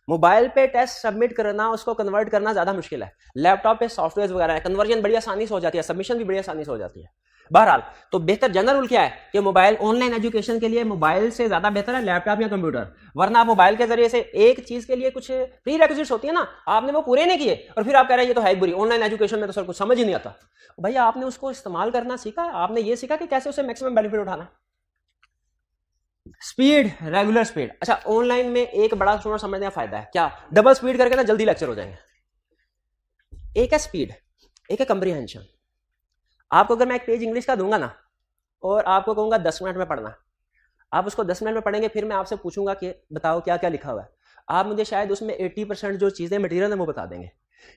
मोबाइल पे टेस्ट सबमिट करना, उसको कन्वर्ट करना ज्यादा मुश्किल है। लैपटॉप पे सॉफ्टवेयर वगैरह है, कन्वर्जन बड़ी आसानी से हो जाती है, सबमिशन भी बड़ी आसानी से हो जाती है। बहरहाल तो बेहतर जनरल रूल क्या है कि मोबाइल ऑनलाइन एजुकेशन के लिए मोबाइल से ज्यादा बेहतर है लैपटॉप या कंप्यूटर। वरना आप मोबाइल के जरिए से एक चीज के लिए कुछ प्री रेक्विजिट्स होती है ना, आपने वो पूरे नहीं किए और फिर आप कह रहे हैं ये तो है बुरी, ऑनलाइन एजुकेशन में तो सर कुछ समझ ही नहीं आता। भैया आपने उसको इस्तेमाल करना सीखा है, आपने ये सीखा कि कैसे उसे मैक्सिमम बेनिफिट उठाना। Speed, regular speed. अच्छा, ऑनलाइन में एक बड़ा स्टूडेंट समझने का फायदा है क्या, डबल स्पीड करके ना जल्दी लेक्चर हो जाएंगे। एक है स्पीड, एक है कंप्रीहेंशन। आपको अगर मैं एक पेज इंग्लिश का दूंगा ना और आपको कहूंगा 10 मिनट में पढ़ना, आप उसको 10 मिनट में पढ़ेंगे, फिर मैं आपसे पूछूंगा कि बताओ क्या क्या लिखा हुआ है, आप मुझे शायद उसमें 80% जो चीजें मटेरियल है वो बता देंगे।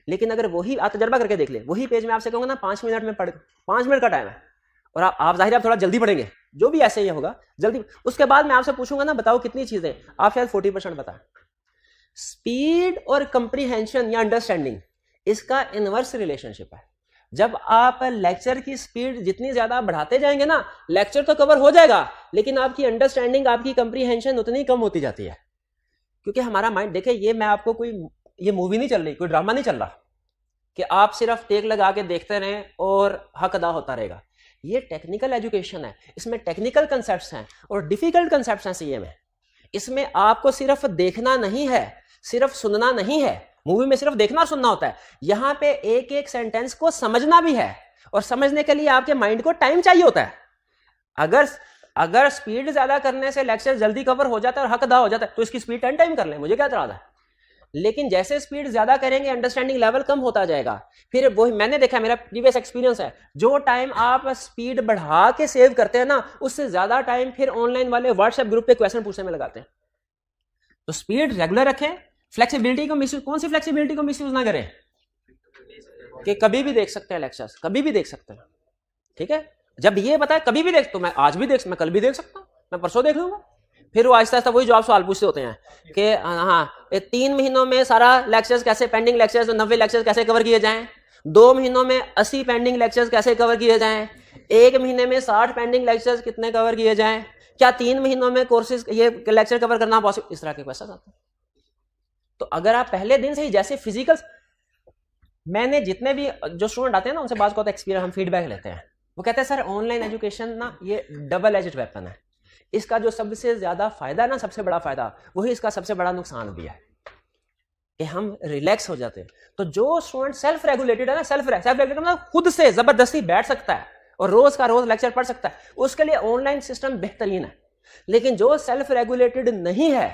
लेकिन अगर वही आप तजर्बा करके देख ले, वही पेज में आपसे कहूंगा ना 5 मिनट में पढ़, 5 मिनट का टाइम है और आप जाहिर आप थोड़ा जल्दी पढ़ेंगे, जो भी ऐसे ही होगा जल्दी। उसके बाद मैं आपसे पूछूंगा ना बताओ कितनी चीजें, आप शायद 40% बताएं। स्पीड और कंप्रीहेंशन या अंडरस्टैंडिंग, इसका इनवर्स रिलेशनशिप है। जब आप लेक्चर की स्पीड जितनी ज्यादा बढ़ाते जाएंगे ना, लेक्चर तो कवर हो जाएगा, लेकिन आपकी अंडरस्टैंडिंग, आपकी कंप्रीहेंशन उतनी कम होती जाती है। क्योंकि हमारा माइंड, देखिए ये मैं आपको कोई, ये मूवी नहीं चल रही, कोई ड्रामा नहीं चल रहा कि आप सिर्फ टेक लगा के देखते रहें और हक अदा होता रहेगा। ये टेक्निकल एजुकेशन है, इसमें टेक्निकल कंसेप्ट्स हैं और डिफिकल्ट कंसेप्ट्स हैं सीए में। इसमें आपको सिर्फ देखना नहीं है, सिर्फ सुनना नहीं है। मूवी में सिर्फ देखना और सुनना होता है, यहां पे एक एक सेंटेंस को समझना भी है, और समझने के लिए आपके माइंड को टाइम चाहिए होता है। अगर स्पीड ज्यादा करने से लेक्चर जल्दी कवर हो जाता है और हक अदा हो जाता है तो इसकी स्पीड 10 टाइम कर लें, मुझे क्या इतराज है। लेकिन जैसे स्पीड ज्यादा करेंगे अंडरस्टैंडिंग लेवल कम होता जाएगा। फिर वही मैंने देखा, मेरा प्रीवियस एक्सपीरियंस है, जो टाइम आप स्पीड बढ़ा के सेव करते हैं ना, उससे ज्यादा टाइम फिर ऑनलाइन वाले व्हाट्सएप ग्रुप पे क्वेश्चन पूछने में लगाते हैं। तो स्पीड रेगुलर रखें, फ्लेक्सिबिलिटी को मिसयूज, कौन सी फ्लेक्सिबिलिटी को मिसयूज ना करें कि कभी भी देख सकते हैं लेक्चर्स, कभी भी देख सकते हैं, ठीक है। जब ये बताए कभी भी देख, तो मैं आज भी देख, मैं कल भी देख सकता हूं, मैं परसों देख लूंगा। फिर वो आहिस्ता आहिस्ता वही जवाब सवाल पूछते होते हैं कि हाँ 3 महीनों में सारा लेक्चर्स कैसे, पेंडिंग लेक्चर्स 90 लेक्चर्स कैसे कवर किए जाएं, 2 महीनों में 80 पेंडिंग लेक्चर्स कैसे कवर किए जाएं, 1 महीने में 60 पेंडिंग लेक्चर्स कितने कवर किए जाएं, क्या 3 महीनों में कोर्सेज ये लेक्चर कवर करना पॉसिबल, इस तरह के क्वेश्चन आते हैं। तो अगर आप पहले दिन से ही, जैसे फिजिकल, मैंने जितने भी जो स्टूडेंट आते हैं ना उनसे बात को एक्सपीरियंस, हम फीडबैक लेते हैं, वो कहते हैं सर ऑनलाइन एजुकेशन ना ये डबल एजेड वेपन है, इसका जो सबसे ज्यादा फायदा ना, सबसे बड़ा फायदा वही इसका सबसे बड़ा नुकसान भी है कि हम रिलैक्स हो जाते हैं। तो जो स्टूडेंट सेल्फ रेगुलेटेड है ना, सेल्फ रेगुलेटेड मतलब खुद से जबरदस्ती बैठ सकता है और रोज का रोज लेक्चर पढ़ सकता है, उसके लिए ऑनलाइन सिस्टम बेहतरीन है। लेकिन जो सेल्फ रेगुलेटेड नहीं है,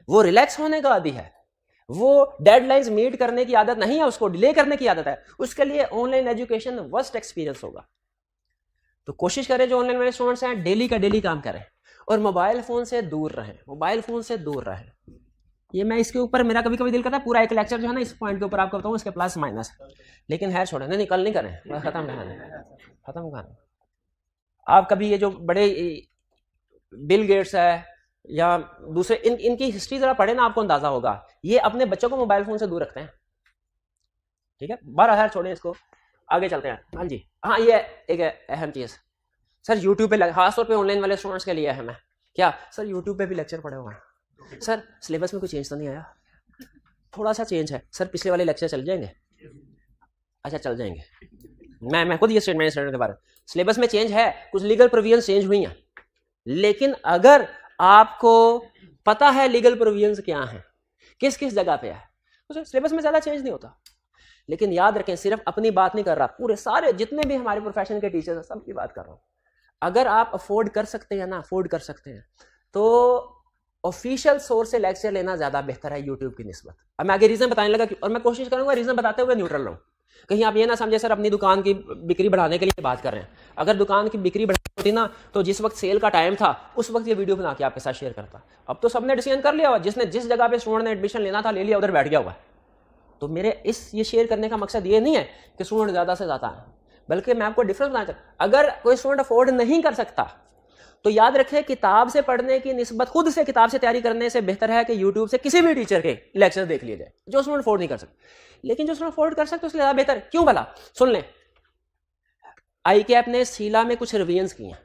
वो रिलैक्स होने का आदी है, वो डेडलाइंस मीट करने की आदत नहीं है, उसको डिले करने की आदत है, उसके लिए ऑनलाइन एजुकेशन वर्स्ट एक्सपीरियंस होगा। तो कोशिश करें जो ऑनलाइन वाले स्टूडेंट्स हैं डेली का डेली काम करें, और मोबाइल फ़ोन से दूर रहें, मोबाइल फ़ोन से दूर रहें। ये मैं इसके ऊपर मेरा कभी कभी दिल करता है पूरा एक लेक्चर जो है ना इस पॉइंट के ऊपर आपको बताऊँ, इसके प्लस माइनस, लेकिन है छोड़े, नहीं कल नहीं करें, बस खत्म कहानी। आप कभी ये जो बड़े बिल गेट्स है या दूसरे इनकी हिस्ट्री जरा पढ़े ना, आपको अंदाजा होगा, ये अपने बच्चों को मोबाइल फोन से दूर रखते हैं। ठीक है, 12,000 छोड़े इसको, आगे चलते हैं। हाँ जी, हाँ ये एक अहम चीज़ सर, यूट्यूब पे खासतौर पे ऑनलाइन वाले स्टूडेंट्स के लिए अहम है। क्या सर, यूट्यूब पे भी लेक्चर पढ़े हुए हैं सर, सिलेबस में कोई चेंज तो नहीं आया? थोड़ा सा चेंज है सर, पिछले वाले लेक्चर चल जाएंगे? अच्छा चल जाएंगे, मैं खुद ये स्टेटमेंट के बारे में, सिलेबस में चेंज है, कुछ लीगल प्रोविजन चेंज हुई हैं, लेकिन अगर आपको पता है लीगल प्रोविजंस क्या हैं, किस किस जगह पे है, तो सिलेबस में ज़्यादा चेंज नहीं होता। लेकिन याद रखें, सिर्फ अपनी बात नहीं कर रहा, पूरे सारे जितने भी हमारे प्रोफेशन के टीचर्स हैं सबकी बात कर रहा हूँ। अगर आप अफोर्ड कर सकते हैं ना, अफोर्ड कर सकते हैं, तो ऑफिशियल सोर्स से लेक्चर लेना ज़्यादा बेहतर है यूट्यूब की निस्बत। अब मैं आगे रीज़न बताने लगा, और मैं कोशिश करूँगा रीज़न बताते हुए न्यूट्रल रहूँ, कहीं आप ये ना समझे सर अपनी दुकान की बिक्री बढ़ाने के लिए बात कर रहे हैं। अगर दुकान की बिक्री बढ़ानी होती ना, तो जिस वक्त सेल का टाइम था उस वक्त ये वीडियो बना के आपके साथ शेयर करता। अब तो सबने डिसीजन कर लिया हुआ, जिसने जिस जगह पे स्टूडेंट ने एडमिशन लेना था ले लिया, उधर बैठ गया हुआ। तो मेरे ये शेयर करने का मकसद ये नहीं है कि स्टूडेंट ज़्यादा से ज़्यादा है, बल्कि मैं आपको डिफरेंस बताना चाहता हूँ। अगर कोई स्टूडेंट अफोर्ड नहीं कर सकता तो याद रखें, किताब से पढ़ने की निस्बत खुद से किताब से तैयारी करने से बेहतर है कि यूट्यूब से किसी भी टीचर के लेक्चर देख लिए जाए, जो स्टूडेंट अफोर्ड नहीं कर सकते। लेकिन जो स्टूडेंट अफोर्ड कर सकते उसके ज़्यादा बेहतर क्यों भला? सुन लें, ICAP ने सीला में कुछ रिवीजन्स किए हैं,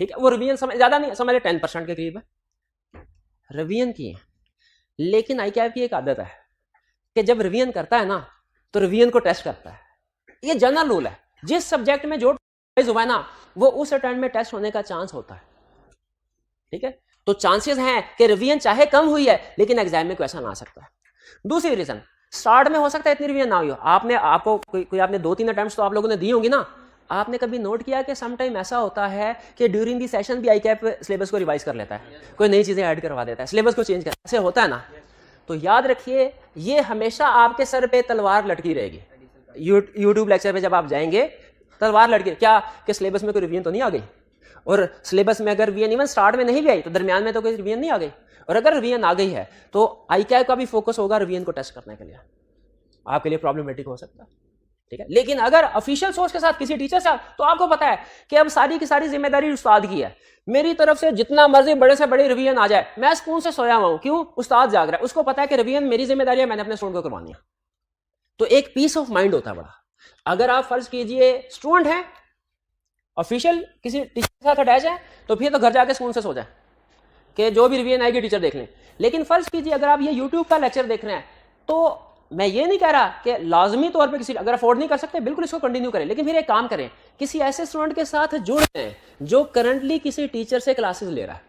ठीक है, वो रिवीजन ज़्यादा नहीं, समझ 10% के करीब है रिवीजन किए हैं। लेकिन ICAP की एक आदत है कि जब रिवीजन करता है ना, तो रिवीजन को टेस्ट करता है। ये जनरल रूल है, जिस सब्जेक्ट में जो हुआ है ना, वो उस अटेम्प्ट में टेस्ट होने का चांस होता है। ठीक है, तो चांसेस हैं कि रिवीजन चाहे कम हुई है, लेकिन एग्जाम में क्वेश्चन आ सकता है। दूसरी रीजन, स्टार्ट में हो सकता है इतनी रिवीजन ना हुई हो, आपको कोई आपने 2-3 अटेम्प्ट्स तो आप लोगों ने दी होंगी ना। आपने कभी नोट किया कि सम टाइम ऐसा होता है कि ड्यूरिंग दी सेशन भी ICAP सिलेबस को रिवाइज कर लेता है, कोई नई चीजें ऐड करवा देता है, सिलेबस को चेंज कर, ऐसे होता है ना। तो याद रखिए, ये हमेशा आपके सर पे तलवार लटकी रहेगी। यूट्यूब लेक्चर पे जब आप जाएंगे, तलवार लटकी, क्या कि सिलेबस में कोई रिवीजन तो नहीं आ गई, और सिलेबस में अगर रिवीजन इवन स्टार्ट में नहीं भी आई तो दरमियान में तो कोई रिवीजन नहीं आ गई, और अगर रिवीजन आ गई है तो ICAP का भी फोकस होगा रिवीजन को टेस्ट करने के लिए, आपके लिए प्रॉब्लमेटिक हो सकता है। ठीक है, लेकिन अगर ऑफिशियल सोर्स के साथ किसी टीचर से, तो आपको पता है कि अब सारी की सारी जिम्मेदारी उस्ताद की है। मेरी तरफ से जितना मर्जी बड़े से बड़े रिवीजन आ जाए, मैं स्कूल से सोया हुआ हूं, क्यों? उस्ताद जाग रहा है, उसको पता है कि रिवीजन मेरी जिम्मेदारी है, मैंने अपने स्टूडेंट को करवानी है। तो एक पीस ऑफ माइंड होता है बड़ा। अगर आप फर्ज कीजिए स्टूडेंट हैं, ऑफिशियल किसी टीचर के साथ अटैच है, तो फिर तो घर जाके स्कूल से सो जाए कि जो भी रिवीजन आएगी टीचर देख लें। लेकिन फर्ज कीजिए अगर आप ये यूट्यूब का लेक्चर देख रहे हैं, तो मैं ये नहीं कह रहा कि लाजमी तौर पे किसी, अगर अफोर्ड नहीं कर सकते बिल्कुल इसको कंटिन्यू करें, लेकिन फिर एक काम करें, किसी ऐसे स्टूडेंट के साथ जुड़ जाएं जो करंटली किसी टीचर से क्लासेस ले रहा है,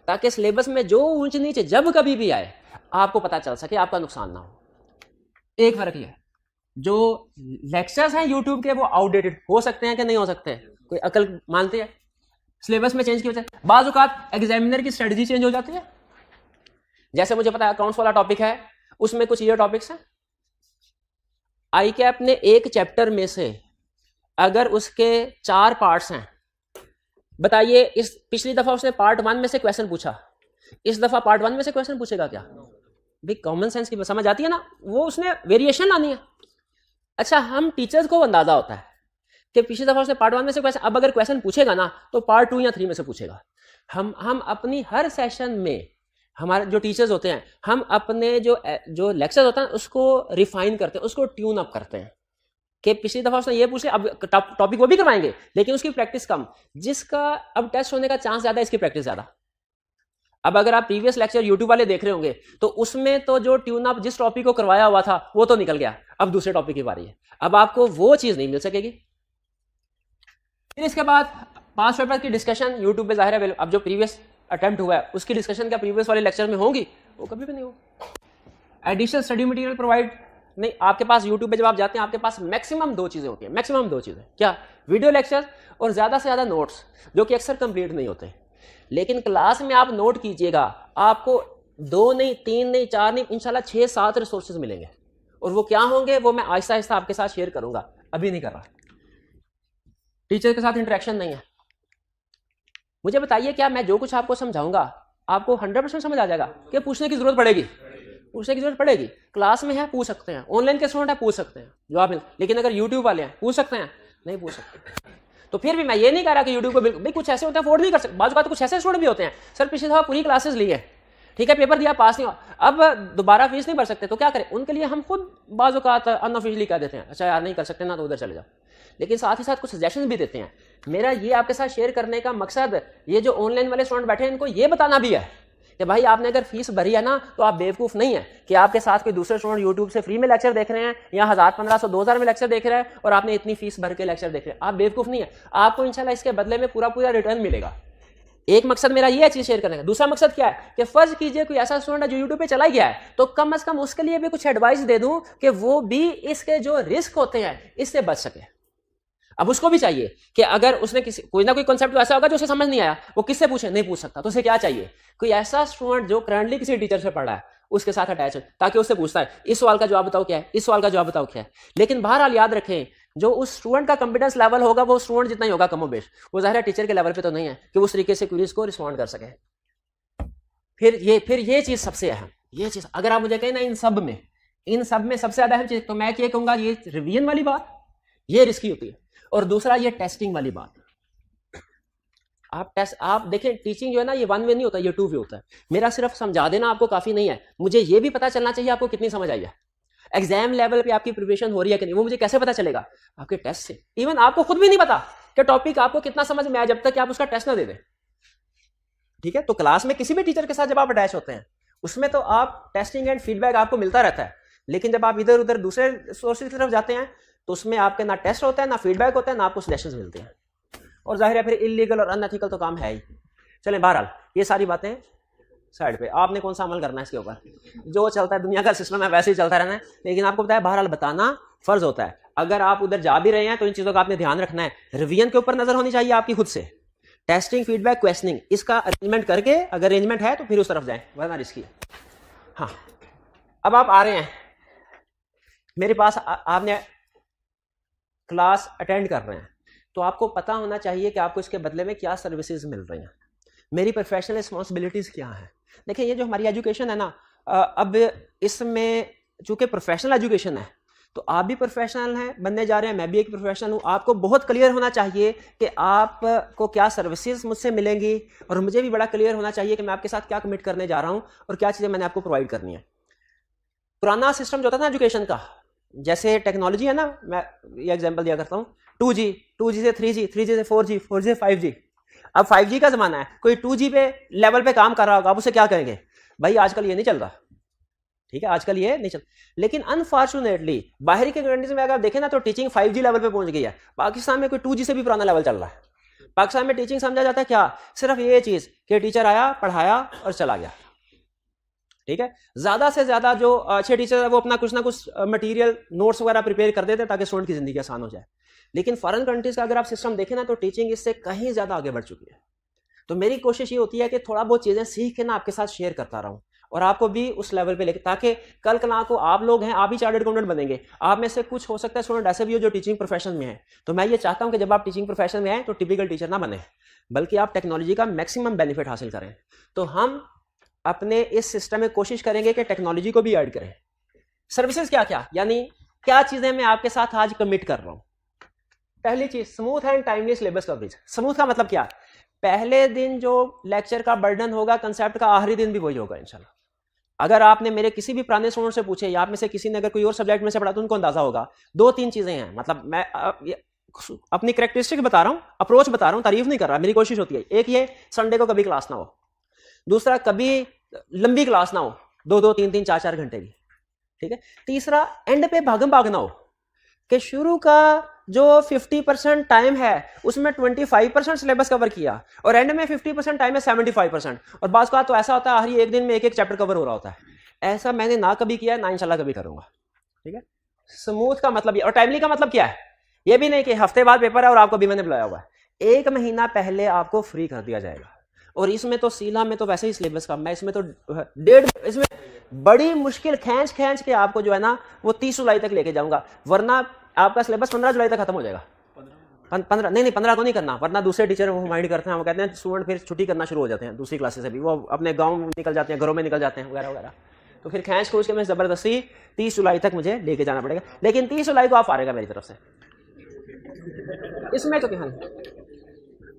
ताकि सिलेबस में जो ऊंच नीचे जब कभी भी आए आपको पता चल सके, आपका नुकसान ना हो। एक फर्क ये, जो लेक्चर्स हैं यूट्यूब के वो आउटडेटेड हो सकते हैं कि नहीं हो सकते हैं, कोई अकल मानते हैं? सिलेबस में चेंज की वजह से बाज़ औक़ात एग्जामिनर की स्ट्रेटजी चेंज हो जाती है। जैसे मुझे पता है अकाउंट्स वाला टॉपिक है, उसमें कुछ ये टॉपिक्स हैं, ICAP ने एक चैप्टर में से अगर उसके 4 पार्ट्स हैं, बताइए इस पिछली दफा उसने पार्ट 1 में से क्वेश्चन पूछा, इस दफा पार्ट 1 में से क्वेश्चन पूछेगा क्या? भाई कॉमन सेंस की समझ आती है ना, वो उसने वेरिएशन लानी है। अच्छा, हम टीचर्स को अंदाजा होता है कि पिछली दफा उसने पार्ट 1 में से क्वेश्चन, अब अगर क्वेश्चन पूछेगा ना तो पार्ट 2 या 3 में से पूछेगा। हम अपनी हर सेशन में, हमारे जो टीचर्स होते हैं, हम अपने जो लेक्चर होता है उसको रिफाइन करते हैं, उसको ट्यून अप करते हैं कि पिछली दफा उसने ये पूछ लिया, अब टॉपिक वो भी करवाएंगे लेकिन उसकी प्रैक्टिस कम, जिसका अब टेस्ट होने का चांस ज्यादा, इसकी प्रैक्टिस ज्यादा। अब अगर आप प्रीवियस लेक्चर यूट्यूब वाले देख रहे होंगे तो उसमें तो जो ट्यून अप जिस टॉपिक को करवाया हुआ था वो तो निकल गया, अब दूसरे टॉपिक की बारी है, अब आपको वो चीज नहीं मिल सकेगी। फिर इसके बाद 5 पेपर की डिस्कशन यूट्यूब पे जाहिर है, अब जो प्रीवियस अटेम्प्ट हुआ है उसकी डिस्कशन क्या प्रीवियस वाले लेक्चर में होंगी? वो कभी भी नहीं होगी। एडिशनल स्टडी मटेरियल प्रोवाइड नहीं, आपके पास यूट्यूब पे जब आप जाते हैं आपके पास मैक्सिमम 2 चीजें होती हैं, मैक्सिमम 2 चीजें, क्या? वीडियो लेक्चर और ज्यादा से ज्यादा नोट्स, जो कि अक्सर कंप्लीट नहीं होते। लेकिन क्लास में आप नोट कीजिएगा, आपको 2 नहीं, 3 नहीं, 4 नहीं, इंशाल्लाह 6-7 रिसोर्सेज मिलेंगे, और वो क्या होंगे वो मैं आहिस्ता आहिस्ता आपके साथ शेयर करूंगा, अभी नहीं कर रहा। टीचर के साथ इंटरेक्शन नहीं है, मुझे बताइए क्या मैं जो कुछ आपको समझाऊंगा आपको 100% समझ आ जाएगा कि पूछने की जरूरत पड़ेगी? पूछने की जरूरत पड़ेगी। क्लास में है पूछ सकते हैं, ऑनलाइन के स्टूडेंट है पूछ सकते हैं जवाब मिल, लेकिन अगर यूट्यूब वाले हैं पूछ सकते हैं? नहीं पूछ सकते। तो फिर भी मैं ये नहीं कह रहा कि यूट्यूब को बिल्कुल, भाई कुछ ऐसे होते हैं अफोर्ड नहीं कर सकते, बाजू बात कुछ ऐसे स्टूडेंट भी होते हैं सर पिछले दफा पूरी क्लासेस ली है, ठीक है, पेपर दिया पास नहीं हुआ, अब दोबारा फीस नहीं भर सकते, तो क्या करें? उनके लिए हम खुद बाजू का अनऑफिशियली कह देते हैं अच्छा यार नहीं कर सकते ना तो उधर चले जाओ, लेकिन साथ ही साथ कुछ सजेशन भी देते हैं। मेरा ये आपके साथ शेयर करने का मकसद ये जो ऑनलाइन वाले स्टूडेंट बैठे हैं इनको ये बताना भी है कि भाई आपने अगर फीस भरी है ना तो आप बेवकूफ़ नहीं है कि आपके साथ कोई दूसरे स्टूडेंट यूट्यूब से फ्री में लेक्चर देख रहे हैं या 1000, 1500, 2000 में लेक्चर देख रहे हैं और आपने इतनी फीस भर के लेक्चर देख रहे हैं। आप बेवकूफ़ नहीं है, आपको इंशाल्लाह इसके बदले में पूरा पूरा रिटर्न मिलेगा। एक मकसद मेरा ये है चीज़ शेयर करने का। दूसरा मकसद क्या है कि फर्ज कीजिए कोई ऐसा स्टूडेंट है जो यूट्यूब पे चला गया है तो कम से कम उसके लिए भी कुछ एडवाइस दे दूं कि वो भी इसके जो रिस्क होते हैं इससे बच सके। अब उसको भी चाहिए कि अगर उसने किसी कोई ना कोई कॉन्सेप्ट ऐसा होगा जो उसे समझ नहीं आया, वो किससे पूछे? नहीं पूछ सकता, तो उसे क्या चाहिए? कोई ऐसा स्टूडेंट जो करंटली किसी टीचर से पढ़ा है उसके साथ अटैच हो, ताकि उससे पूछता है इस सवाल का जवाब बताओ क्या है, इस सवाल का जवाब बताओ क्या है। लेकिन बहरहाल याद रखें जो उस स्टूडेंट का कॉन्फिडेंस लेवल होगा वो स्टूडेंट जितना ही होगा कमो बेश, वो ज़ाहिर है टीचर के लेवल पे तो नहीं है कि उस तरीके से क्वेरीज को रिस्पॉन्ड कर सके। फिर ये चीज़ सबसे अहम, ये चीज़ अगर आप मुझे कहें ना इन सब में सबसे ज़्यादा अहम चीज़, तो मैं ये कहूँगा ये रिवीजन वाली बात ये रिस्की होती है, और दूसरा ये टेस्टिंग वाली बात। आप देखें टीचिंग जो है ना ये 1 वे नहीं होता, ये 2 वे होता है। मेरा सिर्फ समझा देना आपको काफ़ी नहीं है, मुझे ये भी पता चलना चाहिए आपको कितनी समझ आई है, एग्जाम लेवल पे आपकी प्रिपरेशन हो रही है कि नहीं। वो मुझे कैसे पता चलेगा? आपके टेस्ट से। इवन आपको खुद भी नहीं पता कि टॉपिक आपको कितना समझ में आया जब तक कि आप उसका टेस्ट ना दे दें, ठीक है। तो क्लास में किसी भी टीचर के साथ जब आप अटैच होते हैं उसमें तो आप टेस्टिंग एंड फीडबैक आपको मिलता रहता है, लेकिन जब आप इधर उधर दूसरे सोर्सेज की तरफ जाते हैं तो उसमें आपके ना टेस्ट होता है, ना फीडबैक होता है, ना आपको सजेशंस मिलते हैं, और जाहिर है फिर इलीगल और अनएथिकल तो काम है ही। चलें बहरहाल ये सारी बातें साइड पे, आपने कौन सा अमल करना है इसके ऊपर? जो चलता है दुनिया का सिस्टम है वैसे ही चलता रहना है, लेकिन आपको बताया बहरहाल बताना फर्ज होता है। अगर आप उधर जा भी रहे हैं तो इन चीज़ों का आपने ध्यान रखना है। रिवीजन के ऊपर नजर होनी चाहिए आपकी खुद से, टेस्टिंग फीडबैक क्वेश्चनिंग इसका अरेंजमेंट करके, अगर अरेंजमेंट है तो फिर उस तरफ जाएं, वरना रिस्की है। हाँ अब आप आ रहे हैं मेरे पास, आपने क्लास अटेंड कर रहे हैं तो आपको पता होना चाहिए कि आपको इसके बदले में क्या सर्विसेज मिल रही हैं, मेरी प्रोफेशनल रिस्पॉन्सिबिलिटीज़ क्या हैं। देखिए ये जो हमारी एजुकेशन है ना, अब इसमें चूँकि प्रोफेशनल एजुकेशन है तो आप भी प्रोफेशनल हैं बनने जा रहे हैं, मैं भी एक प्रोफेशनल हूँ। आपको बहुत क्लियर होना चाहिए कि आपको क्या सर्विसेज मुझसे मिलेंगी, और मुझे भी बड़ा क्लियर होना चाहिए कि मैं आपके साथ क्या कमिट करने जा रहा हूँ और क्या चीज़ें मैंने आपको प्रोवाइड करनी है। पुराना सिस्टम जो होता था एजुकेशन का, जैसे टेक्नोलॉजी है ना, मैं ये एग्जांपल दिया करता हूँ 2G से 3G, 3G से 4G, 4G से 5G। अब 5G का ज़माना है, कोई 2G पे लेवल पे काम कर रहा होगा, आप उसे क्या कहेंगे? भाई आजकल ये नहीं चल रहा, ठीक है, आजकल ये नहीं चल। लेकिन अनफॉर्चुनेटली बाहरी के कंट्रीज में अगर आप देखें ना तो टीचिंग 5G लेवल पे पहुंच गई है। पाकिस्तान में कोई 2G से भी पुराना लेवल चल रहा है। पाकिस्तान में टीचिंग समझा जाता है क्या? सिर्फ ये चीज़ कि टीचर आया, पढ़ाया और चला गया, ठीक है। ज़्यादा से ज़्यादा जो अच्छे टीचर है वो अपना कुछ ना कुछ मटेरियल नोट्स वगैरह प्रिपेयर कर देते हैं ताकि स्टूडेंट की ज़िंदगी आसान हो जाए। लेकिन फॉरेन कंट्रीज़ का अगर आप सिस्टम देखें ना तो टीचिंग इससे कहीं ज़्यादा आगे बढ़ चुकी है। तो मेरी कोशिश ये होती है कि थोड़ा बहुत चीज़ें सीख के ना आपके साथ शेयर करता रहूँ और आपको भी उस लेवल पे लेके, ताकि कल कला को आप लोग हैं, आप ही चार्टर्ड अकाउंटेंट बनेंगे। आप में से कुछ हो सकता है स्टूडेंट ऐसे भी हो जो टीचिंग प्रोफेशन में है। तो मैं ये चाहता हूँ कि जब आप टीचिंग प्रोफेशन में आए तो टिपिकल टीचर ना बने, बल्कि आप टेक्नोलॉजी का मैक्सिमम बेनिफिट हासिल करें। तो हम अपने इस सिस्टम में कोशिश करेंगे कि टेक्नोलॉजी को भी ऐड करें। सर्विसेज क्या क्या, यानी क्या चीज़ें मैं आपके साथ आज कमिट कर रहा हूँ। पहली चीज़ smooth and timely syllabus coverage. Smooth का मतलब क्या? पहले दिन जो लेक्चर का बर्डन होगा कंसेप्ट का, आखिरी दिन भी वही होगा इंशाल्लाह। अगर आपने मेरे किसी भी पुराने स्टूडेंट से पूछे या आप में से किसी ने अगर कोई और सब्जेक्ट में से पढ़ा तो उनको अंदाजा होगा 2-3 चीज़ें हैं। मतलब मैं अपनी कैरेक्टरिस्टिक बता रहा हूँ, अप्रोच बता रहा हूँ, तारीफ नहीं कर रहा। मेरी कोशिश होती है, एक ये संडे को कभी क्लास ना हो, दूसरा कभी लंबी क्लास ना हो 2-2, 3-3, 4-4 घंटे की, ठीक है। तीसरा एंड पे भागम भाग ना हो कि शुरू का जो 50% टाइम है उसमें 25% सिलेबस कवर किया और एंड में 50% टाइम है 75%, और बाज़ का तो ऐसा होता है हर एक दिन में एक चैप्टर कवर हो रहा होता है। ऐसा मैंने ना कभी किया, ना इंशाल्लाह कभी करूंगा, ठीक है। स्मूथ का मतलब ये, और टाइमली का मतलब क्या है? ये भी नहीं कि हफ्ते बाद पेपर है और आपको भी मैंने बुलाया हुआ है। 1 महीना पहले आपको फ्री कर दिया जाएगा। और इसमें तो सीला में तो वैसे ही सिलेबस कम है, इसमें तो इसमें बड़ी मुश्किल खींच के आपको जो है ना वो 30 जुलाई तक लेके जाऊंगा, वरना आपका सिलेबस 15 जुलाई तक खत्म हो जाएगा। 15 नहीं 15 को नहीं करना, वरना दूसरे टीचर वो माइंड करते हैं, वो कहते हैं स्टूडेंट फिर छुट्टी करना शुरू हो जाते हैं दूसरी क्लासेस से भी, वो अपने गाँव निकल जाते हैं, घरों में निकल जाते हैं वगैरह वगैरह। तो फिर खींच खोज के मैं ज़बरदस्ती 30 जुलाई तक मुझे लेके जाना पड़ेगा, लेकिन 30 जुलाई को आप आ रहेगा मेरी तरफ से।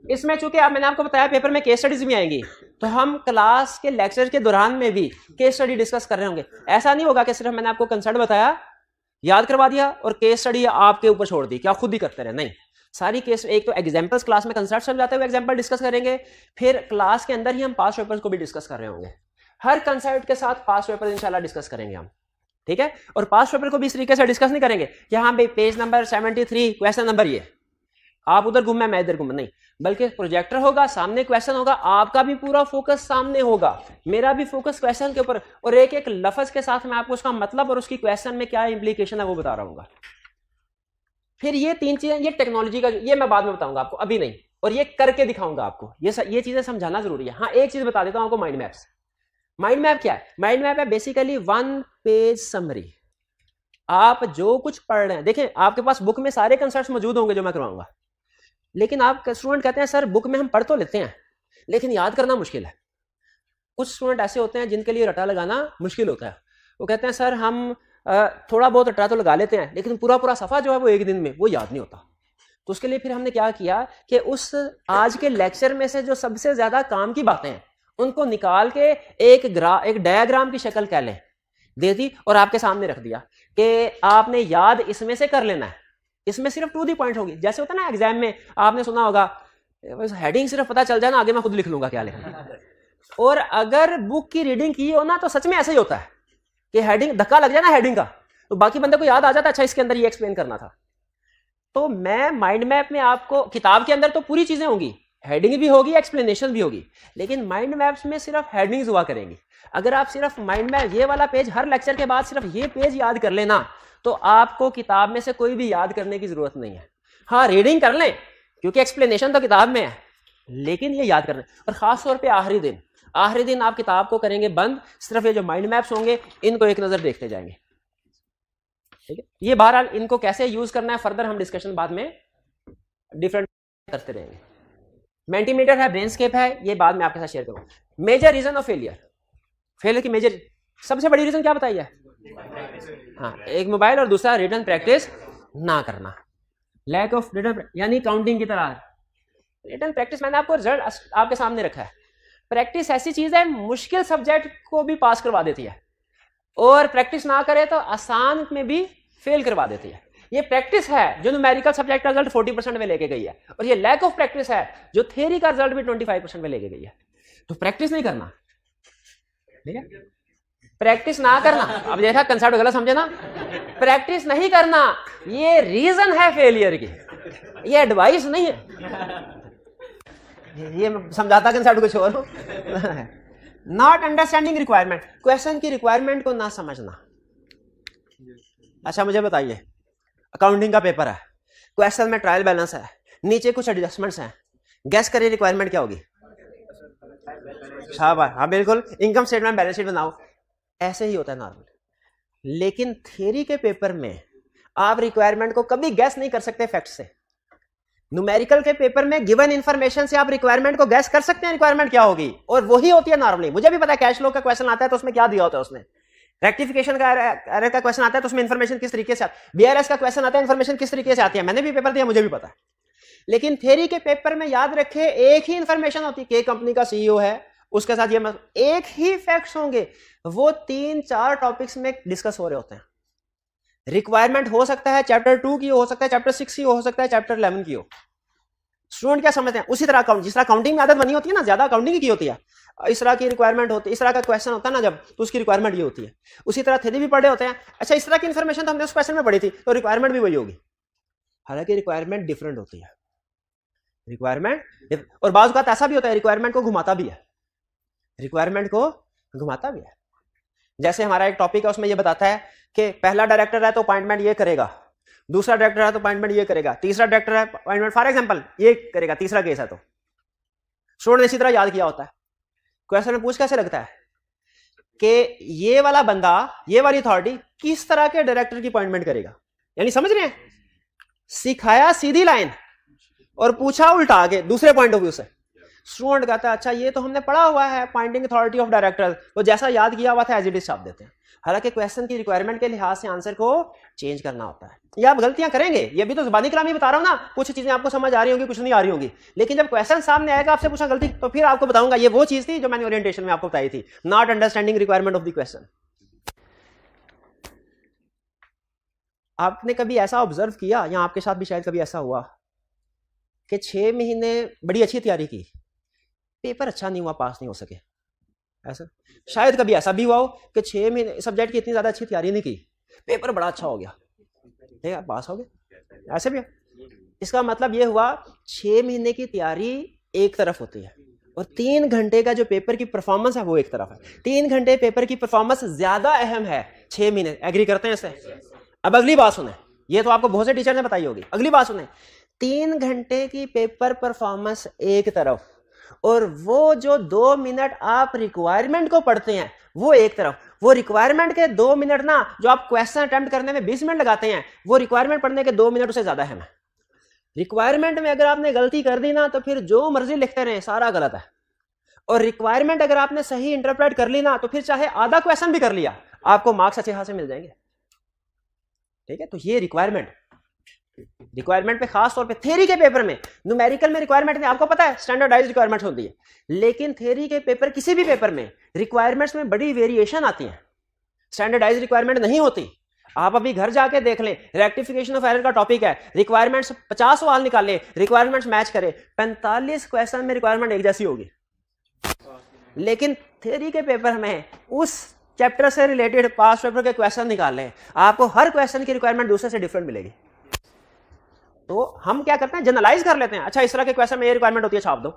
इसमें चूंकि अब मैंने आपको बताया पेपर में केस स्टडीज भी आएंगी, तो हम क्लास के लेक्चर के दौरान में भी केस स्टडी डिस्कस कर रहे होंगे। ऐसा नहीं होगा कि सिर्फ मैंने आपको कंसेप्ट बताया, याद करवा दिया और केस स्टडी आपके ऊपर छोड़ दी कि आप खुद ही करते रहे। नहीं, सारी केस, एक तो एग्जाम्पल्स क्लास में कंसेप्ट समझाते हुए एग्जाम्पल डिस्कस करेंगे, फिर क्लास के अंदर ही हम पास पेपर्स को भी डिस्कस कर रहे होंगे। हर कंसेप्ट के साथ पास पेपर इंशाल्लाह डिस्कस करेंगे हम, ठीक है। और पास पेपर को भी इस तरीके से डिस्कस नहीं करेंगे कि हाँ भाई पेज नंबर 73 क्वेश्चन नंबर ये, आप उधर घूमे मैं इधर घूम, नहीं, बल्कि प्रोजेक्टर होगा, सामने क्वेश्चन होगा, आपका भी पूरा फोकस सामने होगा, मेरा भी फोकस क्वेश्चन के ऊपर, और एक एक लफ्ज के साथ मैं आपको उसका मतलब और उसकी क्वेश्चन में क्या इंप्लीकेशन है वो बता रहा हूँ। फिर ये 3 चीजें, ये टेक्नोलॉजी का, ये मैं बाद में बताऊंगा आपको, अभी नहीं, और ये करके दिखाऊंगा आपको, ये चीजें समझाना जरूरी है। हाँ, एक चीज बता देता हूं आपको, माइंड मैप्स। माइंड मैप क्या है? माइंड मैप है बेसिकली 1 पेज समरी। आप जो कुछ पढ़ रहे हैं, देखें आपके पास बुक में सारे कंसेप्ट्स मौजूद होंगे जो मैं करवाऊंगा, लेकिन आप स्टूडेंट कहते हैं सर बुक में हम पढ़ तो लेते हैं लेकिन याद करना मुश्किल है। कुछ स्टूडेंट ऐसे होते हैं जिनके लिए रटा लगाना मुश्किल होता है, वो कहते हैं सर हम थोड़ा बहुत रटा तो लगा लेते हैं लेकिन पूरा पूरा सफ़ा जो है वो एक दिन में वो याद नहीं होता। तो उसके लिए फिर हमने क्या किया कि उस आज के लेक्चर में से जो सबसे ज़्यादा काम की बातें हैं उनको निकाल के एक डायग्राम की शक्ल कह लें दे दी और आपके सामने रख दिया कि आपने याद इसमें से कर लेना है। इसमें सिर्फ टू दी पॉइंट होगी, जैसे होता है ना एग्जाम में आपने सुना होगा हेडिंग सिर्फ पता चल जाए ना, आगे मैं खुद लिख लूंगा क्या लिखना। और अगर बुक की रीडिंग की हो ना तो सच में ऐसा ही होता है कि हेडिंग धक्का लग जाए ना हेडिंग का तो बाकी बंदे को याद आ जाता है, अच्छा इसके अंदर ये एक्सप्लेन करना था। तो मैं माइंड मैप में आपको, किताब के अंदर तो पूरी चीजें होंगी, हेडिंग भी होगी, एक्सप्लेनेशन भी होगी, लेकिन माइंड मैप्स में सिर्फ हेडिंग्स हुआ करेंगी। अगर आप सिर्फ माइंड मैप ये वाला पेज हर लेक्चर के बाद सिर्फ ये पेज याद कर लेना तो आपको किताब में से कोई भी याद करने की जरूरत नहीं है। हाँ, रीडिंग कर लें क्योंकि एक्सप्लेनेशन तो किताब में है, लेकिन ये याद करना। और खास तौर पे आखिरी दिन आप किताब को करेंगे बंद, सिर्फ ये जो माइंड मैप्स होंगे इनको एक नजर देखते जाएंगे, ठीक है। ये बहरहाल इनको कैसे यूज करना है फर्दर हम डिस्कशन बाद में डिफरेंट करते रहेंगे। मेंटीमीटर है, ब्रेनस्केप है, ये बाद में आपके साथ शेयर करूंगा। मेजर रीजन ऑफ फेलियर की मेजर सबसे बड़ी रीजन क्या बताइए? हाँ, एक मोबाइल और दूसरा रिटन प्रैक्टिस ना करना, लैक ऑफ रिटन, यानी काउंटिंग की तरह रिटन प्रैक्टिस। मैंने आपको रिजल्ट आपके सामने रखा है। प्रैक्टिस ऐसी चीज है मुश्किल सब्जेक्ट को भी पास करवा देती है और प्रैक्टिस ना करे तो आसान में भी फेल करवा देती है। ये प्रैक्टिस है जो न्यूमेरिकल सब्जेक्ट का रिजल्ट 40% में लेके गई है, और ये लैक ऑफ प्रैक्टिस है जो थ्योरी का रिजल्ट भी 25% में लेके गई है। तो प्रैक्टिस नहीं करना, ठीक है, प्रैक्टिस ना करना। अब देखा कंसेप्ट गलत समझे ना, प्रैक्टिस नहीं करना ये रीजन है फेलियर की, ये एडवाइस नहीं है। ये समझाता कंसेप्ट कुछ और। नॉट अंडरस्टैंडिंग रिक्वायरमेंट, क्वेश्चन की रिक्वायरमेंट को ना समझना। अच्छा मुझे बताइए, अकाउंटिंग का पेपर है, क्वेश्चन में ट्रायल बैलेंस है, नीचे कुछ एडजस्टमेंट्स हैं, गैस करिए रिक्वायरमेंट क्या होगी? शाबाश, हाँ बिल्कुल, इनकम स्टेटमेंट बैलेंस शीट बनाओ। ऐसे ही होता है नॉर्मल। लेकिन थ्योरी के पेपर में आप रिक्वायरमेंट को कभी गैस नहीं कर सकते फैक्ट से। न्यूमेरिकल के पेपर में गिवन इंफॉर्मेशन से आप रिक्वायरमेंट को गैस कर सकते हैं रिक्वायरमेंट क्या होगी, और वही होती है नॉर्मली। मुझे भी पता है कैश फ्लो का क्वेश्चन आता है तो उसमें क्या दिया होता है, उसने रेक्टिफिकेशन का एरर का क्वेश्चन आता है तो उसमें इंफॉर्मेशन किस तरीके से आती है, बीआरएस का क्वेश्चन आता है इंफॉर्मेशन किस तरीके से आती है। मैंने भी पेपर दिया, मुझे भी पता है। लेकिन थ्योरी के पेपर में याद रखे एक ही इंफॉर्मेशन होती है कि कंपनी का सीईओ है, उसके साथ ये एक ही फैक्ट्स होंगे, वो 3-4 टॉपिक्स में डिस्कस हो रहे होते हैं। रिक्वायरमेंट हो सकता है चैप्टर 2 की हो सकता है चैप्टर 6 की हो सकता है चैप्टर 11 की हो। स्टूडेंट क्या समझते हैं, उसी तरह जिस तरह काउंटिंग में आदत बनी होती है ना, ज्यादा काउंटिंग की होती है, इस तरह की रिक्वायरमेंट होती है, इस तरह का क्वेश्चन होता है ना जब, तो उसकी रिक्वायरमेंट ये होती है। उसी तरह थ्योरी भी पढ़े होते हैं, अच्छा इस तरह की इन्फॉर्मेशन तो हमने उस क्वेश्चन में पढ़ी थी तो रिक्वायरमेंट भी वही होगी। हालांकि रिक्वायरमेंट डिफरेंट होती है, रिक्वायरमेंट। और बाज़ बात ऐसा भी होता है रिक्वायरमेंट को घुमाता भी है, रिक्वायरमेंट को घुमाता भी है। जैसे हमारा एक टॉपिक है उसमें ये बताता है कि पहला डायरेक्टर है तो अपॉइंटमेंट ये करेगा, दूसरा डायरेक्टर है तो अपॉइंटमेंट ये करेगा, तीसरा डायरेक्टर है अपॉइंटमेंट फॉर एग्जांपल ये करेगा, तीसरा केस है तो स्टूडेंट ने इसी तरह याद किया होता है। क्वेश्चन में पूछ कैसे लगता है कि ये वाला बंदा, ये वाली अथॉरिटी किस तरह के डायरेक्टर की अपॉइंटमेंट करेगा, यानी समझ रहे हैं, सिखाया सीधी लाइन, और पूछा उल्टा आगे दूसरे पॉइंट ऑफ व्यू से। स्टूडेंट कहता है अच्छा ये तो हमने पढ़ा हुआ है, पॉइंटिंग अथॉरिटी ऑफ डायरेक्टर, तो जैसा याद किया हुआ था एज इट इज छाप देते हैं। हालांकि क्वेश्चन की रिक्वायरमेंट के लिहाज से आंसर को चेंज करना होता है। ये आप गलतियां करेंगे, ये भी तो ज़बानी कलामी बता रहा हूं ना, कुछ चीजें आपको समझ आ रही होंगी, कुछ नहीं आ रही होंगी, लेकिन जब क्वेश्चन सामने आएगा आपसे पूछा गलती, तो फिर आपको बताऊंगा ये वो चीज थी जो मैंने ओरिएंटेशन में आपको बताई थी, not understanding requirement of the question. आपने कभी ऐसा ऑब्जर्व किया, या आपके साथ भी शायद कभी ऐसा हुआ कि 6 महीने बड़ी अच्छी तैयारी की, पेपर अच्छा नहीं हुआ, पास नहीं हो सके? ऐसा शायद कभी ऐसा भी हुआ हो कि 6 महीने सब्जेक्ट की इतनी ज्यादा अच्छी तैयारी नहीं की, पेपर बड़ा अच्छा हो गया, ठीक है, पास हो गए। ऐसे भी है। इसका मतलब ये हुआ 6 महीने की तैयारी एक तरफ होती है और 3 घंटे का जो पेपर की परफॉर्मेंस है वो एक तरफ है। 3 घंटे पेपर की परफॉर्मेंस ज्यादा अहम है 6 महीने। एग्री करते हैं इससे? अब अगली बात सुने, ये तो आपको बहुत से टीचर ने बताई होगी। अगली बात सुने, 3 घंटे की पेपर परफॉर्मेंस एक तरफ, और वो जो 2 मिनट आप रिक्वायरमेंट को पढ़ते हैं वो एक तरफ। वो रिक्वायरमेंट के 2 मिनट ना, जो आप क्वेश्चन अटेम्प्ट करने में 20 मिनट लगाते हैं, वो रिक्वायरमेंट पढ़ने के 2 मिनट उससे ज्यादा अहम है। रिक्वायरमेंट में अगर आपने गलती कर दी ना, तो फिर जो मर्जी लिखते रहे सारा गलत है। और रिक्वायरमेंट अगर आपने सही इंटरप्रेट कर ली ना, तो फिर चाहे आधा क्वेश्चन भी कर लिया, आपको मार्क्स अच्छे खासे मिल जाएंगे। ठीक है, तो ये रिक्वायरमेंट पे खास तौर पे थ्योरी के पेपर में, न्यूमेरिकल में रिक्वायरमेंट नहीं, आपको पता है स्टैंडर्डाइज्ड रिक्वायरमेंट होती है, लेकिन थ्योरी के पेपर, किसी भी पेपर में रिक्वायरमेंट्स में बड़ी वेरिएशन आती है, स्टैंडर्डाइज्ड रिक्वायरमेंट नहीं होती। आप अभी घर जाके देख लें, रेक्टिफिकेशन ऑफ एरर का टॉपिक है, रिक्वायरमेंट्स 50 सवाल निकाले, रिक्वायरमेंट्स मैच करे, 45 क्वेश्चन में रिक्वायरमेंट एक जैसी होगी। लेकिन थ्योरी के पेपर में उस चैप्टर से रिलेटेड पास पेपर के क्वेश्चन निकालने, आपको हर क्वेश्चन की रिक्वायरमेंट दूसरे से डिफरेंट मिलेगी। तो हम क्या करते हैं, जनरलाइज कर लेते हैं, अच्छा इस तरह के क्वेश्चन में ये रिक्वायरमेंट होती है, छाप दो।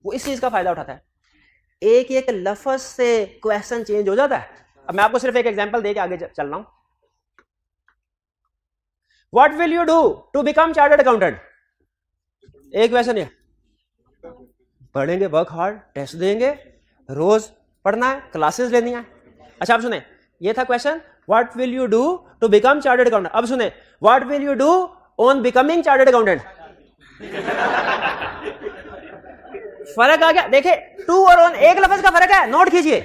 वो इस चीज का फायदा उठाता है। एक एक लफ्ज से क्वेश्चन चेंज हो जाता है। अब मैं आपको सिर्फ एक एग्जांपल देके आगे चल रहा हूं। What will you do to become chartered accountant? एक क्वेश्चन है, पढ़ेंगे, वर्क हार्ड, टेस्ट देंगे, रोज पढ़ना है, क्लासेस लेनी है। अच्छा अब सुने, ये था question, what will you do to become chartered accountant. अब सुने, what will you do on becoming chartered accountant. फर्क आ गया, देखे, टू और ऑन एक लफ्ज का फर्क है, नोट कीजिए,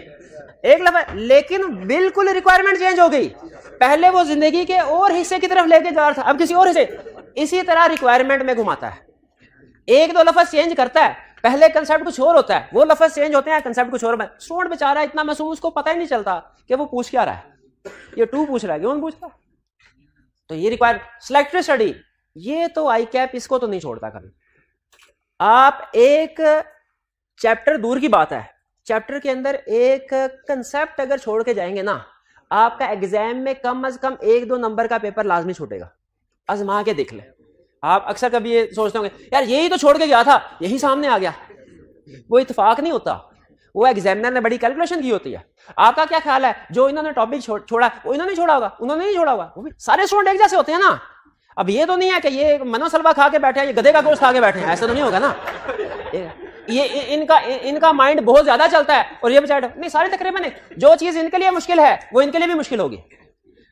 एक लफ्ज, लेकिन बिल्कुल रिक्वायरमेंट चेंज हो गई। पहले वो जिंदगी के और हिस्से की तरफ लेके जा रहा था, अब किसी और हिस्से। इसी तरह रिक्वायरमेंट में घुमाता है, एक दो लफ्ज चेंज करता है, पहले कंसेप्ट कुछ और होता है, वो लफ्ज चेंज होते हैं, कंसेप्ट कुछ और। स्टूडेंट बेचारा इतना मासूम, उसको पता ही नहीं चलता कि वो पूछ क्या रहा है, ये टू पूछ रहा है, क्यों पूछ रहा है। तो ये रिक्वायर सिलेक्टिव स्टडी, ये तो आई कैप इसको तो नहीं छोड़ता कभी। आप एक चैप्टर दूर की बात है, चैप्टर के अंदर एक कंसेप्ट अगर छोड़ के जाएंगे ना, आपका एग्जाम में कम से कम 1-2 नंबर का पेपर लाजमी छूटेगा। आजमा के देख ले। आप अक्सर कभी ये सोचते होंगे, यार यही तो छोड़ के गया था, यही सामने आ गया। वो इत्तेफाक नहीं होता, वो एग्जामिनर ने बड़ी कैलकुलेशन की होती है। आपका क्या ख्याल है, जो इन्होंने टॉपिक छोड़ा वो इन्होंने छोड़ा होगा, उन्होंने नहीं छोड़ा होगा, वो भी सारे स्टूडेंट एक जैसे होते हैं ना। अब ये तो नहीं है कि ये मनोसलवा खा के बैठे हैं, ये गधे का गोश्त खा के बैठे हैं, ऐसा तो नहीं होगा ना। ये इनका माइंड बहुत ज्यादा चलता है, और ये बेचारे नहीं, सारे तकरीबन जो चीज इनके लिए मुश्किल है वो इनके लिए भी मुश्किल होगी,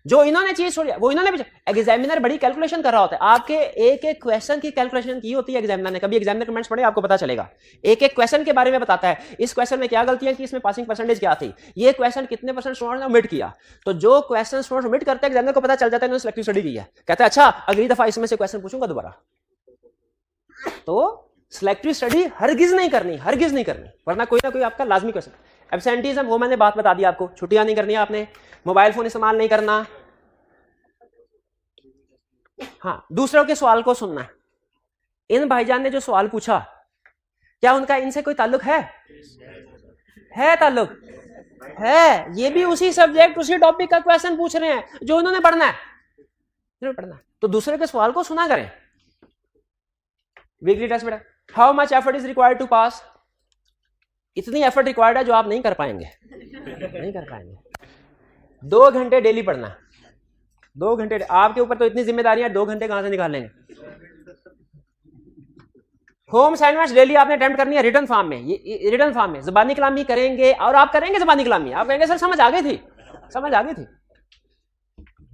जो इन्होंने चीज छोड़ी वो इन्होंने भी। एग्जामिनर बड़ी कैलकुलेशन कर रहा होता है, आपके एक एक क्वेश्चन की कैलकुलेशन की होती है एग्जामिनर ने। कभी एग्जामिनर कमेंट्स पढ़े, आपको पता चलेगा, एक एक क्वेश्चन के बारे में बताता है, इस क्वेश्चन में क्या गलतियां की, इसमें पासिंग परसेंटेज क्या थी, ये क्वेश्चन कितने % स्टूडेंट ने ओमिट किया। तो जो क्वेश्चन स्टूडेंट ओमिट करते हैं, एग्जामिनर को पता चल जाता है इन्होंने सिलेक्टिव स्टडी की है, कहता है अच्छा अगली दफा इसमें से क्वेश्चन पूछूंगा दोबारा। तो सिलेक्टिव स्टडी हरगिज नहीं करनी, हरगिज नहीं करनी, वरना कोई ना कोई आपका लाजमी क्वेश्चन। एब्सेंटीज्म, वो मैंने बात बता दी आपको, छुट्टियां नहीं करनी आपने, मोबाइल फोन इस्तेमाल नहीं करना, हाँ, दूसरों के सवाल को सुनना। इन भाईजान ने जो सवाल पूछा, क्या उनका इनसे कोई ताल्लुक है ताल्लुक है, ये भी उसी सब्जेक्ट उसी टॉपिक का क्वेश्चन पूछ रहे हैं जो उन्होंने पढ़ना है, तो दूसरे के सवाल को सुना करें। वीकली टेस्ट बेटा, how much effort is required to pass, इतनी एफर्ट रिक्वायर्ड है जो आप नहीं कर पाएंगे, नहीं कर पाएंगे। 2 घंटे डेली पढ़ना, 2 घंटे, आपके ऊपर तो इतनी जिम्मेदारियां, 2 घंटे कहां से निकाल लेंगे। होम असाइनमेंट्स डेली आपने अटेम्प्ट करनी है रिटर्न फॉर्म में, ये रिटर्न फॉर्म में ज़बानी कलामी करेंगे, और आप करेंगे ज़बानी कलामी, आप कहेंगे सर समझ आ गई थी, समझ आ गई थी,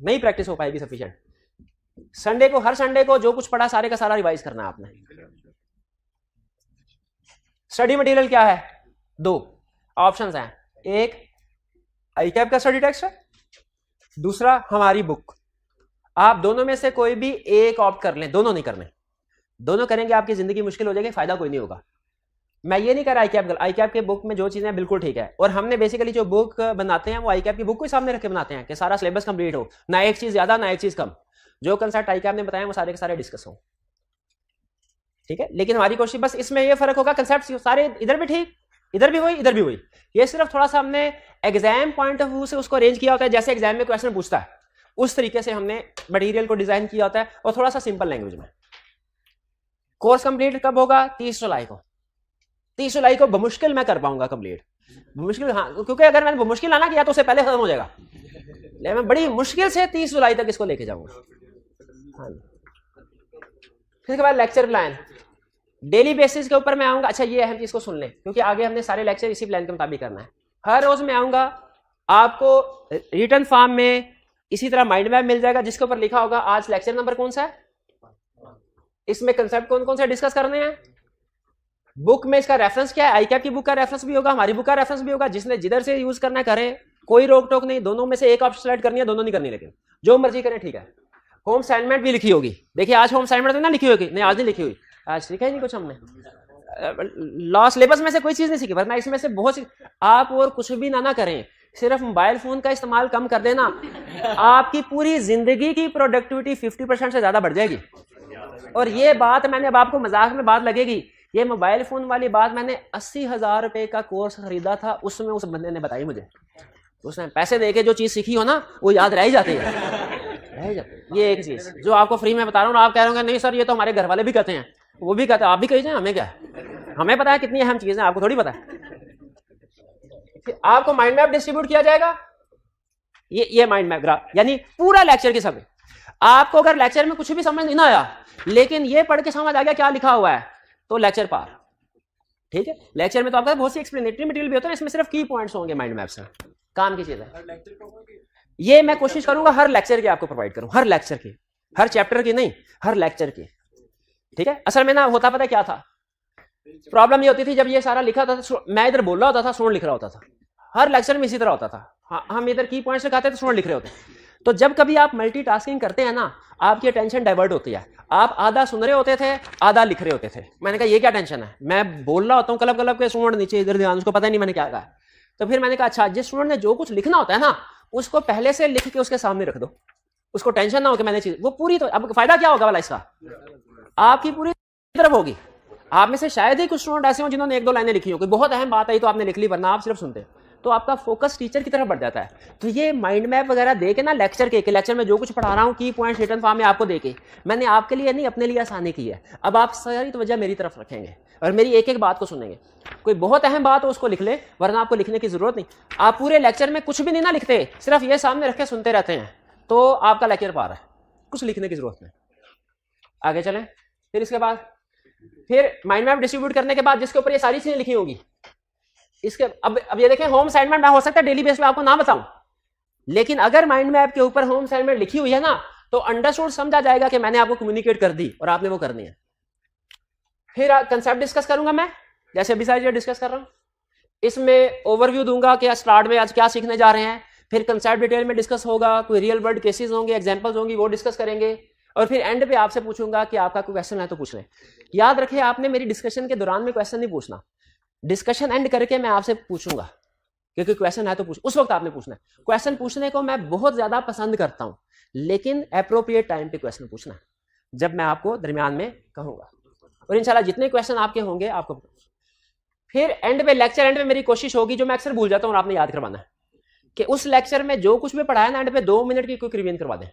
नहीं प्रैक्टिस हो पाएगी सफिशिएंट। संडे को, हर संडे को जो कुछ पढ़ा सारे का सारा रिवाइज करना है आपने। स्टडी मटेरियल क्या है? 2 ऑप्शंस हैं, एक आईकैप का स्टडी टेक्स्ट है, दूसरा हमारी बुक। आप दोनों में से कोई भी एक ऑप्ट कर लें, दोनों नहीं करने। दोनों करेंगे आपकी जिंदगी मुश्किल हो जाएगी, फायदा कोई नहीं होगा। मैं ये नहीं कर रहा आईकैप के बुक में जो चीजें बिल्कुल ठीक है, और हमने बेसिकली जो बुक बनाते हैं वो आईकैप की बुक को सामने रख के बनाते हैं कि सारा सिलेबस कंप्लीट हो, ना एक चीज ज्यादा ना एक चीज कम, जो कंसेप्ट आईकैप ने बताया वो सारे के सारे डिस्कस हो, ठीक है। लेकिन हमारी कोशिश बस इसमें ये फर्क होगा, कंसेप्ट सारे इधर भी ठीक, इधर भी वही, इधर भी वही। ये सिर्फ थोड़ा सा हमने एग्जाम पॉइंट ऑफ व्यू से उसको अरेंज किया होता है, जैसे एग्जाम में क्वेश्चन पूछता है उस तरीके से हमने मटेरियल को डिजाइन किया होता है, और थोड़ा सा सिंपल लैंग्वेज में। कोर्स कंप्लीट कब होगा? 30 जुलाई को। 30 जुलाई को बमुश्किल मैं कर पाऊंगा कंप्लीट, मुश्किल, हाँ, क्योंकि अगर मैंने मुश्किल आना किया तो उससे पहले खत्म हो जाएगा, लेकिन मैं बड़ी मुश्किल से 30 जुलाई तक इसको लेके जाऊंगा। हाँ, फिर के बाद लेक्चर प्लान डेली बेसिस के ऊपर मैं आऊंगा। अच्छा, ये अहम चीज को सुन लें, क्योंकि आगे हमने सारे लेक्चर इसी प्लान के मुताबिक करना है। हर रोज मैं आऊंगा, आपको रिटर्न फॉर्म में इसी तरह माइंड मैप मिल जाएगा जिसके ऊपर लिखा होगा आज लेक्चर नंबर कौन सा है, इसमें कंसेप्ट कौन कौन से डिस्कस करने हैं, बुक में इसका रेफरेंस क्या है, आईकैप की बुक का रेफरेंस भी होगा, हमारी बुक का रेफरेंस भी होगा, जिसने जिधर से यूज करना है करे, कोई रोक टोक नहीं, दोनों में से एक ऑप्शन सेलेक्ट करनी है, दोनों नहीं करनी, लेकिन जो मर्जी करें, ठीक है। होम असाइनमेंट भी लिखी होगी, देखिए आज होम असाइनमेंट तो ना लिखी होगी, नहीं आज नहीं लिखी हुई, आज सीखा ही नहीं कुछ हमने, लॉ सिलेबस में से कोई चीज नहीं सीखी, वरना इसमें से बहुत सी, आप और कुछ भी ना करें, सिर्फ मोबाइल फोन का इस्तेमाल कम कर देना, आपकी पूरी जिंदगी की प्रोडक्टिविटी 50% से ज्यादा बढ़ जाएगी। और ये बात मैंने अब आपको मजाक में बात लगेगी, ये मोबाइल फोन वाली बात मैंने 80,000 रुपए का कोर्स खरीदा था, उसमें उस बंदे ने बताई मुझे, उसने पैसे देके जो चीज सीखी हो ना वो याद रह ही जाती है, रह ही जाती है। ये एक चीज जो आपको फ्री में बता रहा हूँ, आप कह रहे हो नहीं सर ये तो हमारे घर वाले भी कहते हैं, वो भी कहते हैं, आप भी कहिए, हमें क्या, हमें पता है कितनी अहम चीज है, आपको थोड़ी पता है। फिर आपको माइंड मैप डिस्ट्रीब्यूट किया जाएगा, ये माइंड मैप ग्राफ, यानी पूरा लेक्चर की सब। आपको अगर लेक्चर में कुछ भी समझ नहीं ना आया, लेकिन ये पढ़ के समझ आ गया क्या लिखा हुआ है, तो लेक्चर पार, ठीक है। लेक्चर में तो आपका बहुत सी एक्सप्लेनेटरी मटेरियल भी होता है, इसमें सिर्फ की पॉइंट्स होंगे माइंड मैप से, काम की चीज है। ये मैं कोशिश करूंगा हर लेक्चर की आपको प्रोवाइड करूं, हर लेक्चर की, हर चैप्टर की नहीं, हर लेक्चर की, ठीक है। असल में ना होता पता क्या था, प्रॉब्लम ये होती थी जब ये सारा लिखा था, मैं इधर बोल रहा होता था, स्टूडेंट लिख रहा होता था, हर लेक्चर में इसी तरह होता था। हाँ, हम इधर की पॉइंट्स लिखाते थे, स्टूडेंट लिख रहे होते। तो जब कभी आप मल्टीटास्किंग करते हैं ना, आपकी टेंशन डाइवर्ट होती है, आप आधा सुन रहे होते थे, आधा लिख रहे होते थे। मैंने कहा ये क्या टेंशन है, मैं बोल रहा होता हूँ कलब कलब के, स्टूडेंट नीचे इधर ध्यान, उसको पता नहीं मैंने क्या कहा। तो फिर मैंने कहा अच्छा, जिस स्टूडेंट ने जो कुछ लिखना होता है ना, उसको पहले से लिख के उसके सामने रख दो, उसको टेंशन ना हो कि मैंने चीज, वो पूरी, तो अब फायदा क्या होगा वाला इसका, आपकी पूरी तरफ होगी। आप में से शायद ही कुछ स्टूडेंट ऐसे हो जिन्होंने 1-2 लाइनें लिखी हो, कोई बहुत अहम बात आई तो आपने लिख ली, वरना आप सिर्फ सुनते, तो आपका फोकस टीचर की तरफ बढ़ जाता है। तो ये माइंड मैप वगैरह देके ना, लेक्चर में जो कुछ पढ़ा रहा हूँ, की पॉइंट्स रिटर्न फॉर्म में आपको देके, मैंने आपके लिए नहीं अपने लिए आसानी की है। अब आप सारी तवज्जो मेरी तरफ रखेंगे और मेरी एक एक बात को सुनेंगे। कोई बहुत अहम बात हो उसको लिख ले, वरना आपको लिखने की जरूरत नहीं। आप पूरे लेक्चर में कुछ भी नहीं ना लिखते, सिर्फ ये सामने रख के सुनते रहते हैं, तो आपका लेक्चर पार है, कुछ लिखने की जरूरत नहीं। आगे चलें, फिर इसके बाद फिर माइंड मैप डिस्ट्रीब्यूट करने के बाद जिसके ऊपर ये सारी चीजें लिखी होगी, इसके अब ये देखें, होम असाइनमेंट मैं हो सकता है डेली बेस पे आपको ना बताऊं, लेकिन अगर माइंड मैप के ऊपर होम असाइनमेंट लिखी हुई है ना, तो अंडरस्टूड समझा जाएगा कि मैंने आपको कम्युनिकेट कर दी और आपने वो करनी है। फिर कंसेप्ट डिस्कस करूंगा मैं, जैसे अभी सारी चीजें डिस्कस कर रहा हूं। इसमें ओवरव्यू दूंगा कि स्टार्ट में आज क्या सीखने जा रहे हैं, फिर कंसेप्ट डिटेल में डिस्कस होगा, कोई रियल वर्ल्ड केसेस होंगे, एग्जांपल्स होंगी, वो डिस्कस करेंगे, और फिर एंड पे आपसे पूछूंगा कि आपका कोई क्वेश्चन है तो पूछ लें। याद रखें, आपने मेरी डिस्कशन के दौरान में क्वेश्चन नहीं पूछना, डिस्कशन एंड करके मैं आपसे पूछूंगा, क्योंकि क्वेश्चन है तो उस वक्त आपने पूछना है। क्वेश्चन पूछने को मैं बहुत ज्यादा पसंद करता हूं, लेकिन अप्रोप्रिएट टाइम पे क्वेश्चन पूछना, जब मैं आपको दरमियान में कहूंगा, और इंशाल्लाह जितने क्वेश्चन आपके होंगे आपको। फिर एंड पे, लेक्चर एंड पे मेरी कोशिश होगी, जो मैं अक्सर भूल जाता हूं और आपने याद करवाना है, कि उस लेक्चर में जो कुछ भी पढ़ाया ना, एंड पे 2 मिनट की क्विक रिवीजन करवा दें।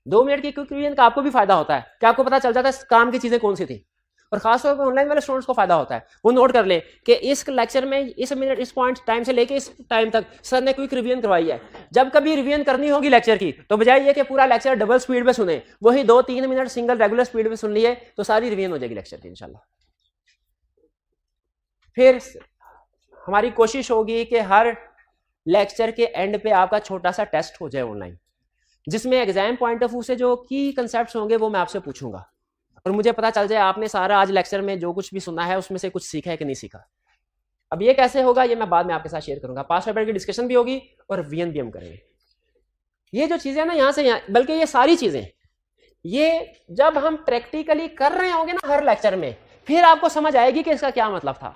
2 मिनट की क्विक रिवीजन का आपको भी फायदा होता है कि आपको पता चल जाता है काम की चीजें कौन सी थी, और खासतौर पर ऑनलाइन वाले स्टूडेंट्स को फायदा होता है। वो नोट कर ले कि इस लेक्चर में इस मिनट, इस पॉइंट टाइम से लेके इस टाइम तक सर ने क्विक रिवीजन करवाई है। जब कभी रिवीजन करनी होगी लेक्चर की, तो बजाय ये कि पूरा लेक्चर डबल स्पीड पे सुने, वही 2-3 मिनट सिंगल रेगुलर स्पीड पे सुन लिए, तो सारी रिवीजन हो जाएगी लेक्चर की इंशाल्लाह। फिर हमारी कोशिश होगी कि हर लेक्चर के एंड पे आपका छोटा सा टेस्ट हो जाए ऑनलाइन, जिसमें एग्जाम पॉइंट ऑफ व्यू से जो की कंसेप्ट होंगे वो मैं आपसे पूछूंगा और मुझे पता चल जाए आपने सारा आज लेक्चर में जो कुछ भी सुना है उसमें से कुछ सीखा है कि नहीं सीखा। अब ये कैसे होगा ये मैं बाद में आपके साथ शेयर करूंगा। पास्ट पेपर की डिस्कशन भी होगी और वीएन भी हम करेंगे। ये जो चीजें ना यहाँ से यहाँ, बल्कि ये सारी चीजें ये जब हम प्रैक्टिकली कर रहे होंगे ना हर लेक्चर में, फिर आपको समझ आएगी कि इसका क्या मतलब था।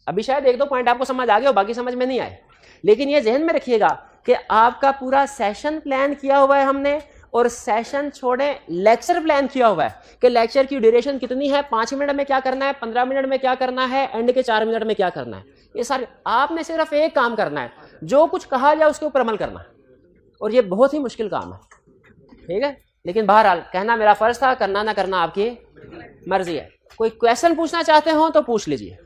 अभी शायद एक दो पॉइंट आपको समझ आ गए और बाकी समझ में नहीं आए, लेकिन ये जहन में रखिएगा कि आपका पूरा सेशन प्लान किया हुआ है हमने, और सेशन छोड़े लेक्चर प्लान किया हुआ है कि लेक्चर की ड्यूरेशन कितनी है, 5 मिनट में क्या करना है, 15 मिनट में क्या करना है, एंड के 4 मिनट में क्या करना है। ये सारे आपने सिर्फ एक काम करना है, जो कुछ कहा जाए उसके ऊपर अमल करना, और ये बहुत ही मुश्किल काम है, ठीक है। लेकिन बहरहाल कहना मेरा फर्ज था, करना ना करना आपकी मर्जी है। कोई क्वेश्चन पूछना चाहते हो तो पूछ लीजिए।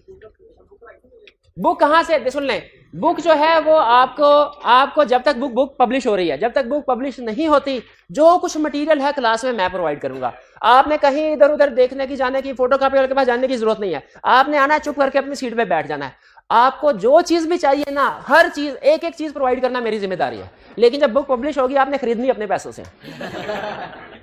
बुक कहाँ से, सुन लें, बुक जो है वो आपको जब तक बुक पब्लिश हो रही है, जब तक बुक पब्लिश नहीं होती, जो कुछ मटेरियल है क्लास में मैं प्रोवाइड करूंगा। आपने कहीं इधर उधर देखने की, जाने की, फोटोकॉपी वाले के पास जाने की जरूरत नहीं है। आपने आना, चुप करके अपनी सीट पे बैठ जाना है। आपको जो चीज भी चाहिए ना, हर चीज, एक एक चीज प्रोवाइड करना मेरी जिम्मेदारी है। लेकिन जब बुक पब्लिश होगी आपने खरीदनी अपने पैसों से।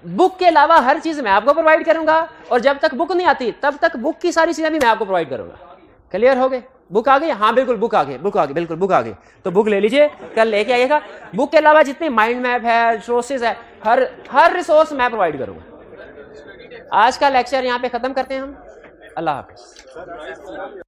बुक के अलावा हर चीज मैं आपको प्रोवाइड करूंगा, और जब तक बुक नहीं आती तब तक बुक की सारी चीजें भी मैं आपको प्रोवाइड करूंगा। क्लियर हो गए? बुक आ गई? हाँ बिल्कुल बुक आ गई, बिल्कुल बुक आ गई। तो बुक ले लीजिए, कल लेके आइएगा। बुक के अलावा जितने माइंड मैप है, रिसोर्सेज है, हर रिसोर्स मैं प्रोवाइड करूंगा। आज का लेक्चर यहाँ पे खत्म करते हैं हम। अल्लाह हाफिज।